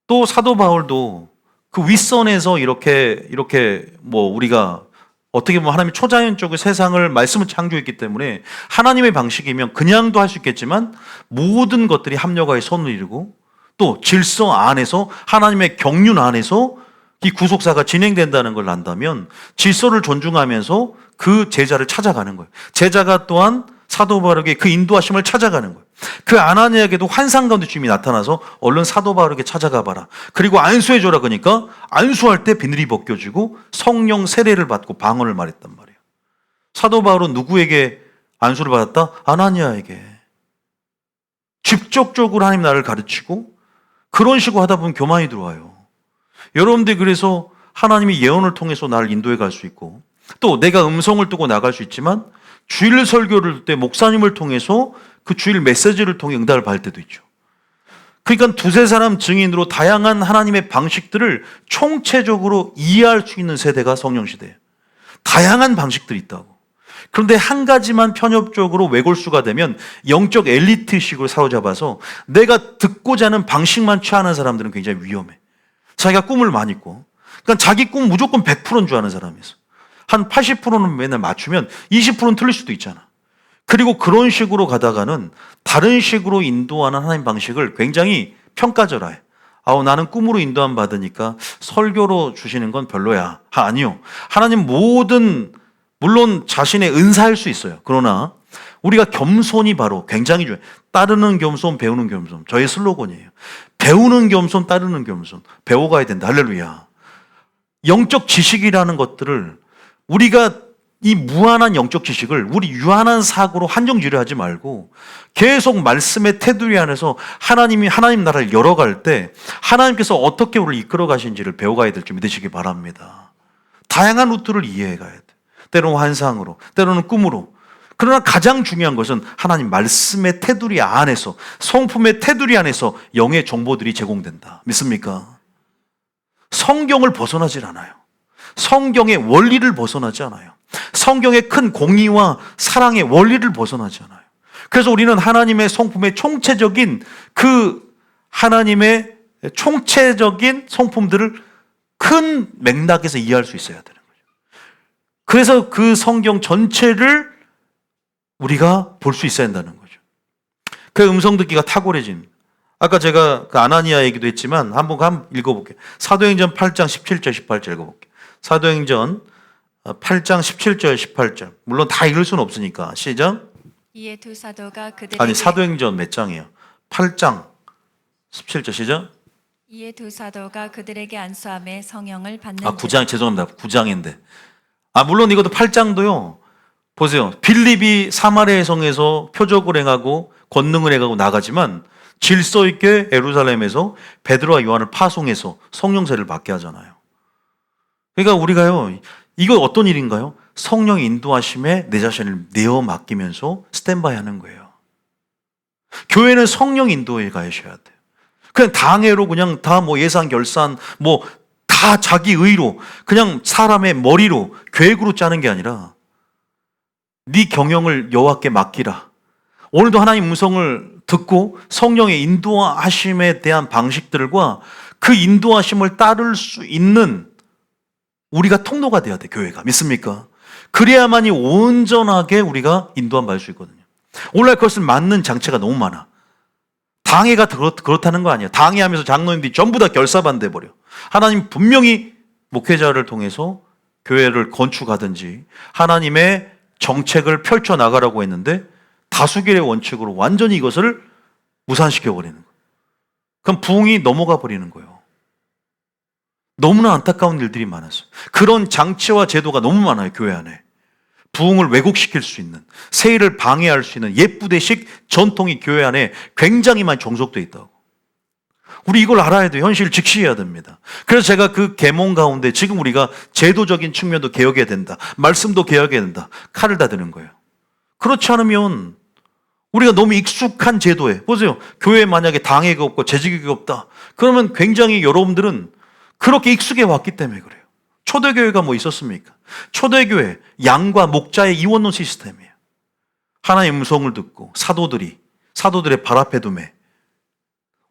또 사도 바울도 그 윗선에서 이렇게 뭐 우리가 어떻게 보면 하나님이 초자연적인 세상을 말씀을 창조했기 때문에 하나님의 방식이면 그냥도 할 수 있겠지만 모든 것들이 합력하여 선을 이루고 또 질서 안에서 하나님의 경륜 안에서 이 구속사가 진행된다는 걸 안다면 질서를 존중하면서 그 제자를 찾아가는 거예요. 제자가 또한 사도 바울에게 그 인도하심을 찾아가는 거예요. 그 아나니아에게도 환상 가운데 주님이 나타나서 얼른 사도 바울에게 찾아가 봐라. 그리고 안수해줘라. 그러니까 안수할 때 비늘이 벗겨지고 성령 세례를 받고 방언을 말했단 말이에요. 사도 바울은 누구에게 안수를 받았다? 아나니아에게. 직접적으로 하나님 나를 가르치고 그런 식으로 하다 보면 교만이 들어와요. 여러분들 그래서 하나님이 예언을 통해서 나를 인도해 갈 수 있고 또 내가 음성을 뜨고 나갈 수 있지만 주일 설교를 할 때 목사님을 통해서 그 주일 메시지를 통해 응답을 받을 때도 있죠. 그러니까 두세 사람 증인으로 다양한 하나님의 방식들을 총체적으로 이해할 수 있는 세대가 성령시대예요. 다양한 방식들이 있다고. 그런데 한 가지만 편협적으로 외골수가 되면 영적 엘리트식으로 사로잡아서 내가 듣고자 하는 방식만 취하는 사람들은 굉장히 위험해. 자기가 꿈을 많이 꿔. 그러니까 자기 꿈 무조건 100%인 줄 아는 사람이 있어. 한 80%는 맨날 맞추면 20%는 틀릴 수도 있잖아. 그리고 그런 식으로 가다가는 다른 식으로 인도하는 하나님 방식을 굉장히 평가절하해. 나는 꿈으로 인도함 받으니까 설교로 주시는 건 별로야. 아니요. 하나님 물론 자신의 은사일 수 있어요. 그러나 우리가 겸손이 바로 굉장히 중요해요. 따르는 겸손, 배우는 겸손. 저의 슬로건이에요. 배우는 겸손, 따르는 겸손. 배워가야 된다. 할렐루야. 영적 지식이라는 것들을 우리가 이 무한한 영적 지식을 우리 유한한 사고로 한정지려 하지 말고 계속 말씀의 테두리 안에서 하나님 나라를 열어갈 때 하나님께서 어떻게 우리를 이끌어 가신지를 배워가야 될 줄 믿으시기 바랍니다. 다양한 루트를 이해해 가야 돼. 때로는 환상으로, 때로는 꿈으로. 그러나 가장 중요한 것은 하나님 말씀의 테두리 안에서, 성품의 테두리 안에서 영의 정보들이 제공된다. 믿습니까? 성경을 벗어나질 않아요. 성경의 원리를 벗어나지 않아요. 성경의 큰 공의와 사랑의 원리를 벗어나지 않아요. 그래서 우리는 하나님의 성품의 총체적인 하나님의 총체적인 성품들을 큰 맥락에서 이해할 수 있어야 되는 거죠. 그래서 그 성경 전체를 우리가 볼 수 있어야 한다는 거죠. 그 음성 듣기가 탁월해진. 아까 제가 그 아나니아 얘기도 했지만 한번 읽어볼게요. 사도행전 8장 17절 18절 읽어볼게요. 사도행전 8장 17절 18절. 물론 다 읽을 수는 없으니까. 시작. 이에 두 사도가 그들에게 아니 사도행전 몇 장이에요? 8장 17절 시작. 이에 두 사도가 그들에게 안수함에 성령을 받는 9장 죄송합니다. 9장인데. 물론 이것도 8장도요. 보세요. 빌립이 사마리아 성에서 표적을 행하고 권능을 행하고 나가지만 질서 있게 예루살렘에서 베드로와 요한을 파송해서 성령세를 받게 하잖아요. 그러니까 우리가요. 이거 어떤 일인가요? 성령의 인도하심에 내 자신을 내어 맡기면서 스탠바이 하는 거예요. 교회는 성령 인도에 가셔야 돼요. 그냥 당회로 그냥 다 예산 결산 다 다 자기 의로 그냥 사람의 머리로 계획으로 짜는 게 아니라 네 경영을 여호와께 맡기라. 오늘도 하나님 음성을 듣고 성령의 인도하심에 대한 방식들과 그 인도하심을 따를 수 있는 우리가 통로가 돼야 돼, 교회가. 믿습니까? 그래야만이 온전하게 우리가 인도함 받을 수 있거든요. 오늘날 그것을 막는 장치가 너무 많아. 당회가 그렇다는 거 아니야. 당회하면서 장로님들이 전부 다 결사반대 버려. 하나님 분명히 목회자를 통해서 교회를 건축하든지 하나님의 정책을 펼쳐나가라고 했는데 다수결의 원칙으로 완전히 이것을 무산시켜버리는 거예요. 그럼 부흥이 넘어가 버리는 거예요. 너무나 안타까운 일들이 많았어요. 그런 장치와 제도가 너무 많아요, 교회 안에. 부흥을 왜곡시킬 수 있는, 세일을 방해할 수 있는 예부대식 전통이 교회 안에 굉장히 많이 종속되어 있다고. 우리 이걸 알아야 돼요. 현실을 직시해야 됩니다. 그래서 제가 그 계몽 가운데 지금 우리가 제도적인 측면도 개혁해야 된다. 말씀도 개혁해야 된다. 칼을 다 드는 거예요. 그렇지 않으면 우리가 너무 익숙한 제도에, 보세요. 교회에 만약에 당회가 없고 재직이 없다. 그러면 굉장히 여러분들은 그렇게 익숙해 왔기 때문에 그래요. 초대교회가 뭐 있었습니까? 초대교회, 양과 목자의 이원론 시스템이에요. 하나님의 음성을 듣고 사도들의 발 앞에 두매.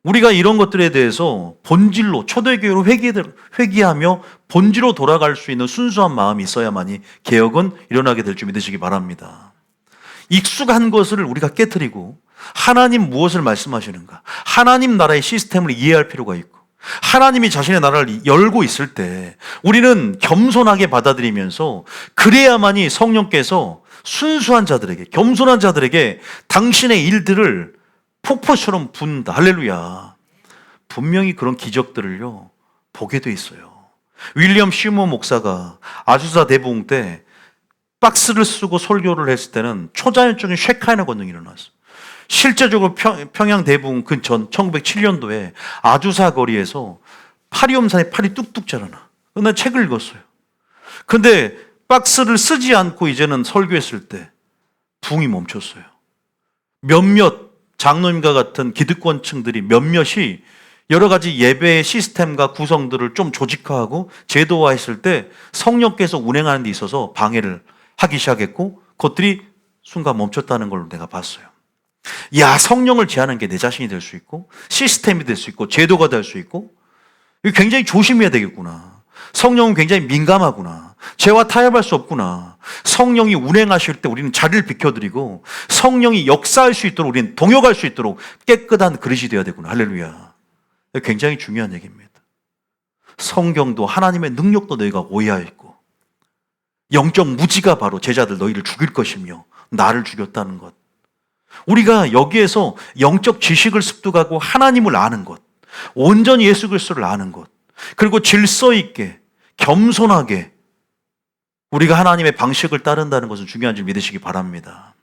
우리가 이런 것들에 대해서 본질로, 초대교회로 회귀하며 본질로 돌아갈 수 있는 순수한 마음이 있어야만이 개혁은 일어나게 될 줄 믿으시기 바랍니다. 익숙한 것을 우리가 깨트리고 하나님 무엇을 말씀하시는가, 하나님 나라의 시스템을 이해할 필요가 있고 하나님이 자신의 나라를 열고 있을 때 우리는 겸손하게 받아들이면서 그래야만이 성령께서 순수한 자들에게, 겸손한 자들에게 당신의 일들을 폭포처럼 부은다. 할렐루야. 분명히 그런 기적들을요 보게 돼 있어요. 윌리엄 시모 목사가 아주사 대부흥 때 박스를 쓰고 설교를 했을 때는 초자연적인 쉐카이나 권능이 일어났어요. 실제적으로 평양 대부흥 근전 1907년도에 아주사 거리에서 파리엄산에 팔이 뚝뚝 자라나. 난 책을 읽었어요. 근데 박스를 쓰지 않고 이제는 설교했을 때 부흥이 멈췄어요. 몇몇 장로님과 같은 기득권층들이 몇몇이 여러 가지 예배의 시스템과 구성들을 좀 조직화하고 제도화했을 때 성령께서 운행하는 데 있어서 방해를 하기 시작했고 그것들이 순간 멈췄다는 걸 내가 봤어요. 야, 성령을 제한하는 게 내 자신이 될 수 있고 시스템이 될 수 있고 제도가 될 수 있고 굉장히 조심해야 되겠구나. 성령은 굉장히 민감하구나. 죄와 타협할 수 없구나. 성령이 운행하실 때 우리는 자리를 비켜드리고 성령이 역사할 수 있도록 우리는 동역할 수 있도록 깨끗한 그릇이 되어야 되구나. 할렐루야. 굉장히 중요한 얘기입니다. 성경도 하나님의 능력도 너희가 오해하였고 영적 무지가 바로 제자들 너희를 죽일 것이며 나를 죽였다는 것. 우리가 여기에서 영적 지식을 습득하고 하나님을 아는 것, 온전히 예수 그리스도를 아는 것, 그리고 질서 있게 겸손하게 우리가 하나님의 방식을 따른다는 것은 중요한 줄 믿으시기 바랍니다.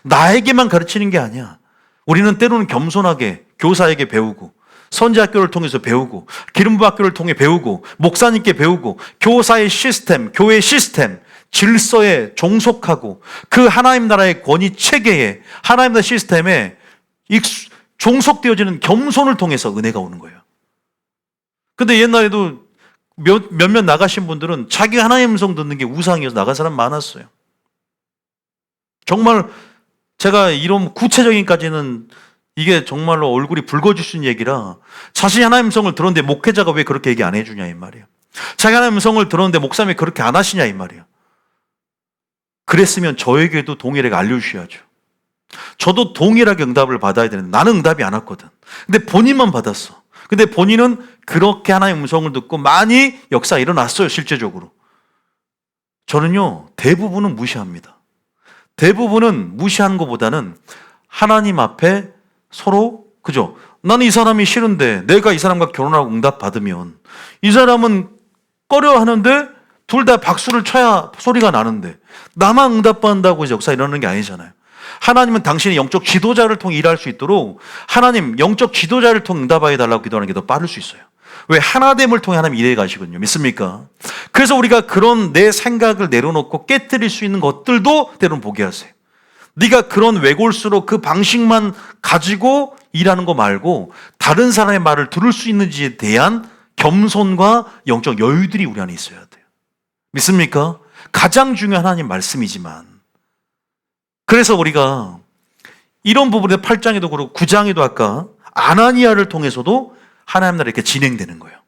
나에게만 가르치는 게 아니야. 우리는 때로는 겸손하게 교사에게 배우고 선지학교를 통해서 배우고 기름부 학교를 통해 배우고 목사님께 배우고 교사의 시스템, 교회의 시스템, 질서에 종속하고 그 하나님 나라의 권위 체계에 하나님 나라 시스템에 종속되어지는 겸손을 통해서 은혜가 오는 거예요. 근데 옛날에도 몇몇 나가신 분들은 자기 하나님의 음성 듣는 게 우상이어서 나간 사람 많았어요. 정말 제가 이런 구체적인까지는 이게 정말로 얼굴이 붉어질 수 있는 얘기라 자신이 하나님의 음성을 들었는데 목회자가 왜 그렇게 얘기 안 해주냐 이 말이에요. 자기 하나님의 음성을 들었는데 목사님이 그렇게 안 하시냐 이 말이에요. 그랬으면 저에게도 동일하게 알려주셔야죠. 저도 동일하게 응답을 받아야 되는데 나는 응답이 안 왔거든. 근데 본인만 받았어. 근데 본인은 그렇게 하나님의 음성을 듣고 많이 역사 일어났어요, 실제적으로. 저는요, 대부분은 무시합니다. 대부분은 무시하는 것보다는 하나님 앞에 서로, 그죠? 나는 이 사람이 싫은데 내가 이 사람과 결혼하고 응답 받으면 이 사람은 꺼려 하는데 둘 다 박수를 쳐야 소리가 나는데 나만 응답받는다고 역사 일어나는 게 아니잖아요. 하나님은 당신의 영적 지도자를 통해 일할 수 있도록 하나님 영적 지도자를 통해 응답하여 달라고 기도하는 게 더 빠를 수 있어요. 왜? 하나됨을 통해 하나님 일해 가시거든요. 믿습니까? 그래서 우리가 그런 내 생각을 내려놓고 깨뜨릴 수 있는 것들도 때로는 보게 하세요. 네가 그런 외골수로 그 방식만 가지고 일하는 거 말고 다른 사람의 말을 들을 수 있는지에 대한 겸손과 영적 여유들이 우리 안에 있어야 돼요. 믿습니까? 가장 중요한 하나님 말씀이지만, 그래서 우리가 이런 부분에 8장에도 그렇고 9장에도 아까 아나니아를 통해서도 하나님 나라 이렇게 진행되는 거예요.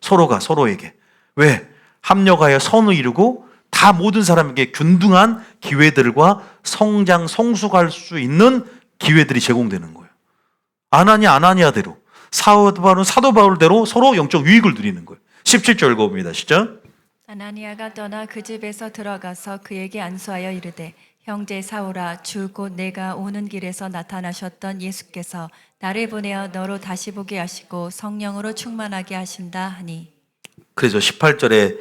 서로가 서로에게. 왜? 합력하여 선을 이루고 다 모든 사람에게 균등한 기회들과 성장, 성숙할 수 있는 기회들이 제공되는 거예요. 아나니아대로, 사도 바울은 사도 바울대로 서로 영적 유익을 누리는 거예요. 17절 읽어봅니다. 시작. 아나니아가 떠나 그 집에서 들어가서 그에게 안수하여 이르되 형제 사울아, 주 곧 내가 오는 길에서 나타나셨던 예수께서 나를 보내어 너로 다시 보게 하시고 성령으로 충만하게 하신다 하니. 그래서 18절에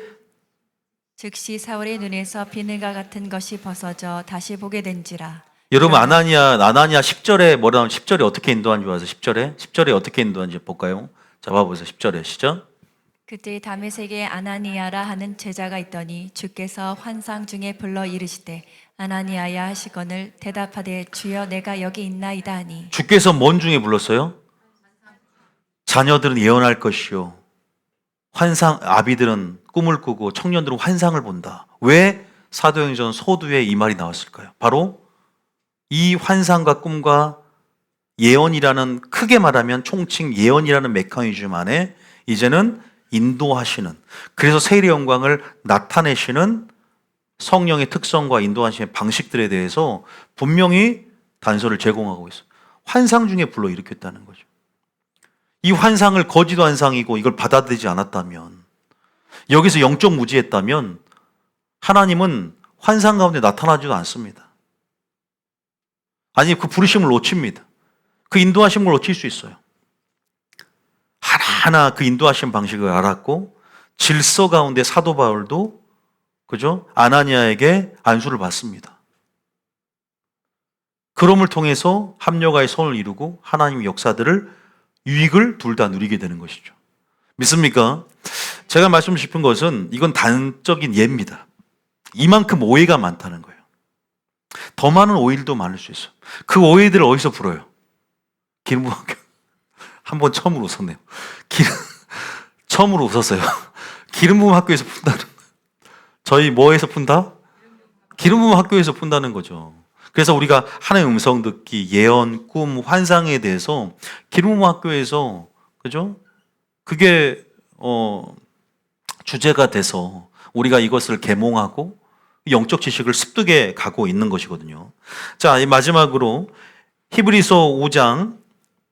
즉시 사울의 눈에서 비늘과 같은 것이 벗어져 다시 보게 된지라. 여러분 아나니아 10절에 뭐라 하면 10절에 어떻게 인도한 줄 아세요? 10절에 어떻게 인도한지 볼까요? 자, 봐보세요. 10절에 시작. 그때 다메섹에 아나니아라 하는 제자가 있더니 주께서 환상 중에 불러 이르시되 아나니아야 하시거늘 대답하되 주여 내가 여기 있나이다 하니. 주께서 뭔 중에 불렀어요? 자녀들은 예언할 것이요, 아비들은 꿈을 꾸고 청년들은 환상을 본다. 왜 사도행전 서두에 이 말이 나왔을까요? 바로 이 환상과 꿈과 예언이라는, 크게 말하면 총칭 예언이라는 메커니즘 안에 이제는 인도하시는, 그래서 세일의 영광을 나타내시는 성령의 특성과 인도하시는 방식들에 대해서 분명히 단서를 제공하고 있어요. 환상 중에 불러일으켰다는 거죠. 이 환상을 거짓 환상이고 이걸 받아들이지 않았다면, 여기서 영적 무지했다면 하나님은 환상 가운데 나타나지도 않습니다. 아니, 그 부르심을 놓칩니다. 그 인도하심을 놓칠 수 있어요. 하나하나 그 인도하신 방식을 알았고, 질서 가운데 사도 바울도 그죠? 아나니아에게 안수를 받습니다. 그럼을 통해서 합력하여 선을 이루고 하나님의 역사들을, 유익을 둘 다 누리게 되는 것이죠. 믿습니까? 제가 말씀 싶은 것은 이건 단적인 예입니다. 이만큼 오해가 많다는 거예요. 더 많은 오해도 많을 수 있어요. 그 오해들을 어디서 풀어요? 기름부학교. 한번 처음으로 웃었네요. 처음으로 웃었어요. 기름부음 학교에서 푼다는 거예요. 저희 뭐에서 푼다? 기름부음 학교에서 푼다는 거죠. 그래서 우리가 하나님의 음성 듣기, 예언, 꿈, 환상에 대해서 기름부음 학교에서, 그죠? 그게 주제가 돼서 우리가 이것을 계몽하고 영적 지식을 습득해 가고 있는 것이거든요. 자, 마지막으로 히브리서 5장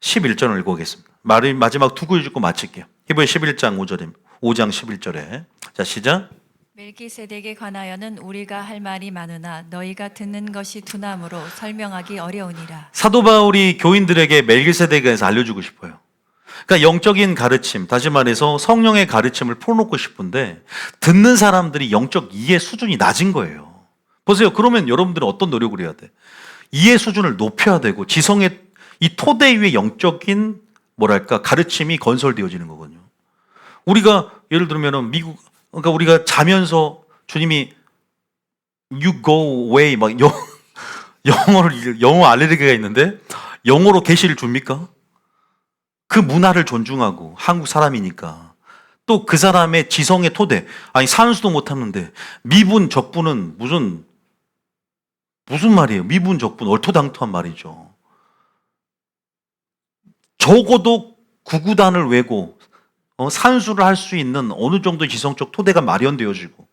11절을 읽어보겠습니다. 마지막 두 글 읽고 마칠게요. 히브리 11장 5절입니다. 5장 11절에. 자, 시작. 멜기세덱에 관하여는 우리가 할 말이 많으나 너희가 듣는 것이 두나무로 설명하기 어려우니라. 사도 바울이 교인들에게 멜기세덱에 대해서 알려주고 싶어요. 그러니까 영적인 가르침, 다시 말해서 성령의 가르침을 풀어놓고 싶은데 듣는 사람들이 영적 이해 수준이 낮은 거예요. 보세요. 그러면 여러분들은 어떤 노력을 해야 돼? 이해 수준을 높여야 되고, 지성의 이 토대 위에 영적인 가르침이 건설되어지는 거거든요. 우리가 예를 들면 그러니까 우리가 자면서 주님이 You go away 영어 알레르기가 있는데 영어로 계시를 줍니까? 그 문화를 존중하고, 한국 사람이니까 또 그 사람의 지성의 토대, 아니 산수도 못하는데 미분 적분은 무슨 말이에요? 미분 적분 얼토당토한 말이죠. 적어도 구구단을 외고 산수를 할 수 있는 어느 정도 지성적 토대가 마련되어지고,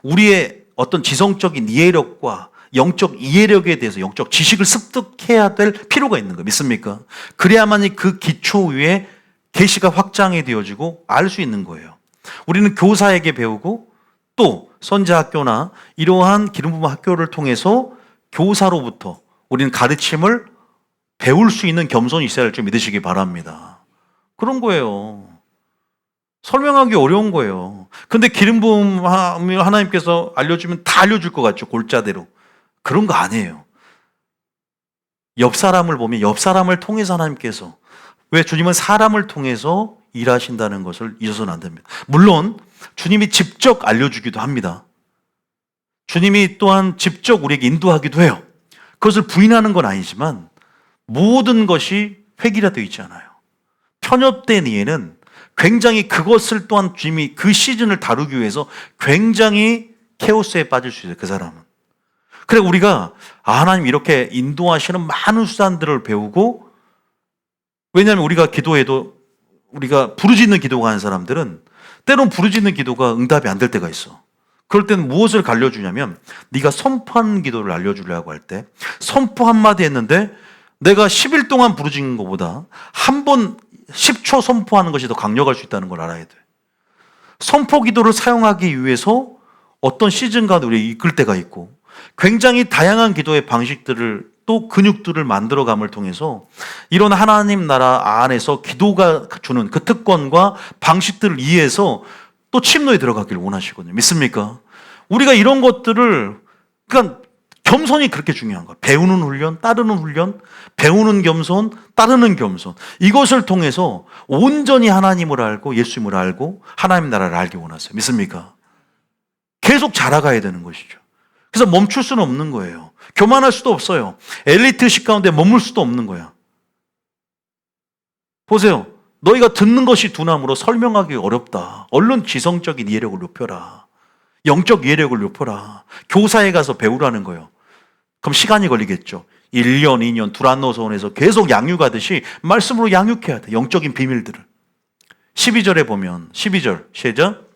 우리의 어떤 지성적인 이해력과 영적 이해력에 대해서 영적 지식을 습득해야 될 필요가 있는 거 믿습니까? 그래야만이 그 기초 위에 계시가 확장이 되어지고 알 수 있는 거예요. 우리는 교사에게 배우고 또 선지학교나 이러한 기름부음 학교를 통해서 교사로부터 우리는 가르침을 배울 수 있는 겸손이 있어야 할 줄 믿으시기 바랍니다. 그런 거예요. 설명하기 어려운 거예요. 근데 기름부음 하나님께서 알려주면 다 알려줄 것 같죠, 골자대로. 그런 거 아니에요. 옆 사람을 보면 옆 사람을 통해서 하나님께서, 왜 주님은 사람을 통해서 일하신다는 것을 잊어서는 안 됩니다. 물론 주님이 직접 알려주기도 합니다. 주님이 또한 직접 우리에게 인도하기도 해요. 그것을 부인하는 건 아니지만 모든 것이 획일화되어 있지 않아요. 편협된 이해는 굉장히 그것을 또한 주님이 그 시즌을 다루기 위해서 굉장히 케오스에 빠질 수 있어요. 그 사람은. 그래 우리가 하나님 이렇게 인도하시는 많은 수단들을 배우고, 왜냐하면 우리가 기도해도 우리가 부르짖는 기도가 하는 사람들은 때론 부르짖는 기도가 응답이 안 될 때가 있어. 그럴 때는 무엇을 알려주냐면, 네가 선포하는 기도를 알려주려고 할 때 선포 한마디 했는데 내가 10일 동안 부르짖는 것보다 한 번 10초 선포하는 것이 더 강력할 수 있다는 걸 알아야 돼. 선포 기도를 사용하기 위해서 어떤 시즌 가운데 우리 이끌 때가 있고, 굉장히 다양한 기도의 방식들을 또 근육들을 만들어감을 통해서 이런 하나님 나라 안에서 기도가 주는 그 특권과 방식들을 이해해서 또 침노에 들어가길 원하시거든요. 믿습니까? 우리가 이런 것들을, 그러니까 겸손이 그렇게 중요한 거야. 배우는 훈련, 따르는 훈련, 배우는 겸손, 따르는 겸손. 이것을 통해서 온전히 하나님을 알고 예수님을 알고 하나님 나라를 알기 원하세요. 믿습니까? 계속 자라가야 되는 것이죠. 그래서 멈출 수는 없는 거예요. 교만할 수도 없어요. 엘리트식 가운데 머물 수도 없는 거야. 보세요. 너희가 듣는 것이 두나무로 설명하기 어렵다. 얼른 지성적인 이해력을 높여라. 영적 이해력을 높여라. 교사에 가서 배우라는 거예요. 그럼 시간이 걸리겠죠. 1년, 2년 두란노소원에서 계속 양육하듯이 말씀으로 양육해야 돼. 영적인 비밀들을. 12절에 보면 12절 시작.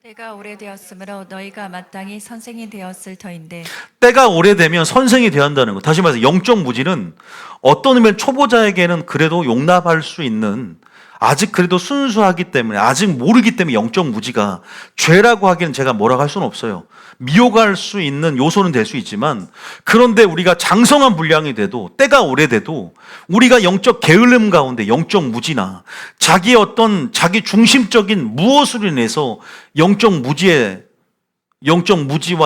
때가 오래되었으므로 너희가 마땅히 선생이 되었을 터인데. 때가 오래되면 선생이 되어야 한다는 거. 다시 말해서 영적 무지는 어떤 의미는 초보자에게는 그래도 용납할 수 있는, 아직 그래도 순수하기 때문에, 아직 모르기 때문에 영적 무지가 죄라고 하기는 제가 뭐라고 할 수는 없어요. 미혹할 수 있는 요소는 될 수 있지만, 그런데 우리가 장성한 분량이 돼도, 때가 오래돼도 우리가 영적 게을름 가운데 영적 무지나 자기의 어떤 자기 중심적인 무엇으로 인해서 영적 무지와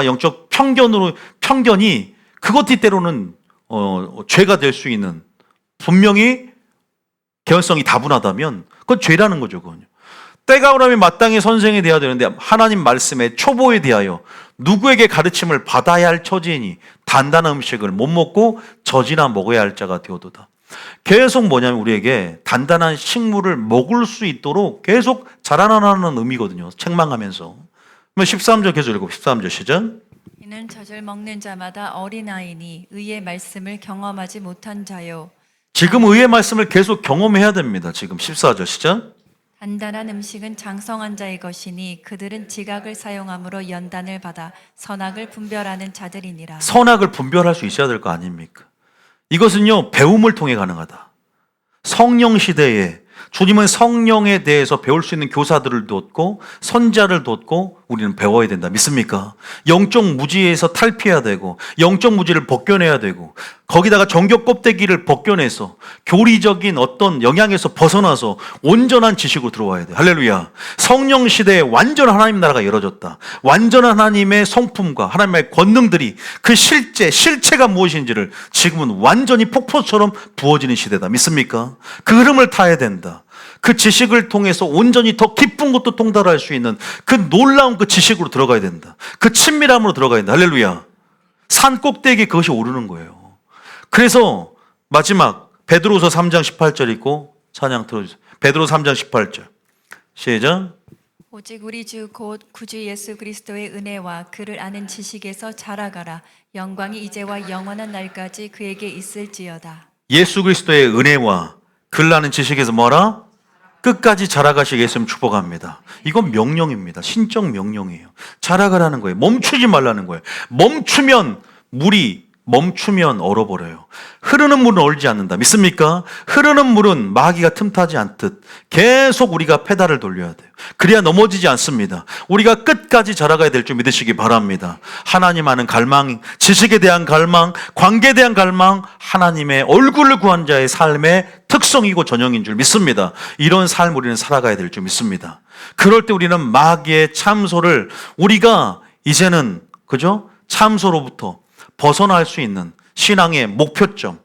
영적 편견이 그것이 때로는 죄가 될 수 있는, 분명히 개연성이 다분하다면 그건 죄라는 거죠. 그건요. 때가 오라면 마땅히 선생이 되어야 되는데 하나님 말씀에 초보에 대하여 누구에게 가르침을 받아야 할 처지이니 단단한 음식을 못 먹고 젖이나 먹어야 할 자가 되어도다. 계속 뭐냐면 우리에게 단단한 식물을 먹을 수 있도록 계속 자라나는 의미거든요. 책망하면서. 13절 계속 읽고 13절 시작. 이는 젖을 먹는 자마다 어린아이니 의의 말씀을 경험하지 못한 자요. 지금 의의 말씀을 계속 경험해야 됩니다. 지금 14절 시작. 단단한 음식은 장성한 자의 것이니 그들은 지각을 사용함으로 연단을 받아 선악을 분별하는 자들이니라. 선악을 분별할 수 있어야 될 거 아닙니까? 이것은요, 배움을 통해 가능하다. 성령 시대에 주님은 성령에 대해서 배울 수 있는 교사들을 뒀고 선자를 뒀고 우리는 배워야 된다. 믿습니까? 영적 무지에서 탈피해야 되고 영적 무지를 벗겨내야 되고 거기다가 정교 껍데기를 벗겨내서 교리적인 어떤 영향에서 벗어나서 온전한 지식으로 들어와야 돼. 할렐루야. 성령 시대에 완전 하나님 나라가 열어졌다. 완전한 하나님의 성품과 하나님의 권능들이 그 실체가 무엇인지를 지금은 완전히 폭포처럼 부어지는 시대다. 믿습니까? 그 흐름을 타야 된다. 그 지식을 통해서 온전히 더 깊은 것도 통달할 수 있는 그 놀라운 그 지식으로 들어가야 된다. 그 친밀함으로 들어가야 된다. 할렐루야. 산 꼭대기에 그것이 오르는 거예요. 그래서 마지막 베드로서 3장 18절 있고 찬양 들어주세요. 베드로 3장 18절 시작. 오직 우리 주 곧 구주 예수 그리스도의 은혜와 그를 아는 지식에서 자라가라. 영광이 이제와 영원한 날까지 그에게 있을지어다. 예수 그리스도의 은혜와 그를 아는 지식에서 뭐라? 끝까지 자라가시게 예수님 축복합니다. 이건 명령입니다. 신적 명령이에요. 자라가라는 거예요. 멈추지 말라는 거예요. 멈추면 얼어버려요. 흐르는 물은 얼지 않는다. 믿습니까? 흐르는 물은 마귀가 틈타지 않듯 계속 우리가 페달을 돌려야 돼요. 그래야 넘어지지 않습니다. 우리가 끝까지 자라가야 될 줄 믿으시기 바랍니다. 하나님 아는 갈망, 지식에 대한 갈망, 관계에 대한 갈망, 하나님의 얼굴을 구한 자의 삶의 특성이고 전형인 줄 믿습니다. 이런 삶을 우리는 살아가야 될 줄 믿습니다. 그럴 때 우리는 마귀의 참소를 우리가 이제는 그죠? 참소로부터 벗어날 수 있는 신앙의 목표점,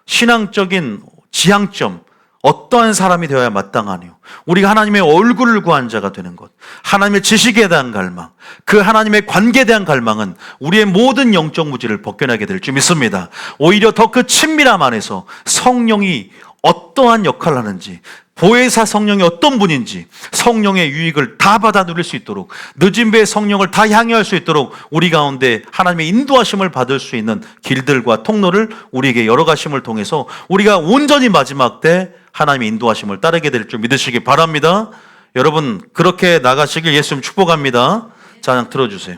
신앙적인 지향점, 어떠한 사람이 되어야 마땅하뇨. 우리가 하나님의 얼굴을 구한 자가 되는 것, 하나님의 지식에 대한 갈망, 그 하나님의 관계에 대한 갈망은 우리의 모든 영적 무지를 벗겨나게 될 줄 믿습니다. 오히려 더 그 친밀함 안에서 성령이 어떠한 역할을 하는지 보혜사 성령이 어떤 분인지 성령의 유익을 다 받아 누릴 수 있도록, 늦은 배의 성령을 다 향유할 수 있도록 우리 가운데 하나님의 인도하심을 받을 수 있는 길들과 통로를 우리에게 열어가심을 통해서 우리가 온전히 마지막 때 하나님의 인도하심을 따르게 될 줄 믿으시기 바랍니다. 여러분 그렇게 나가시길 예수님 축복합니다. 찬양 틀어주세요.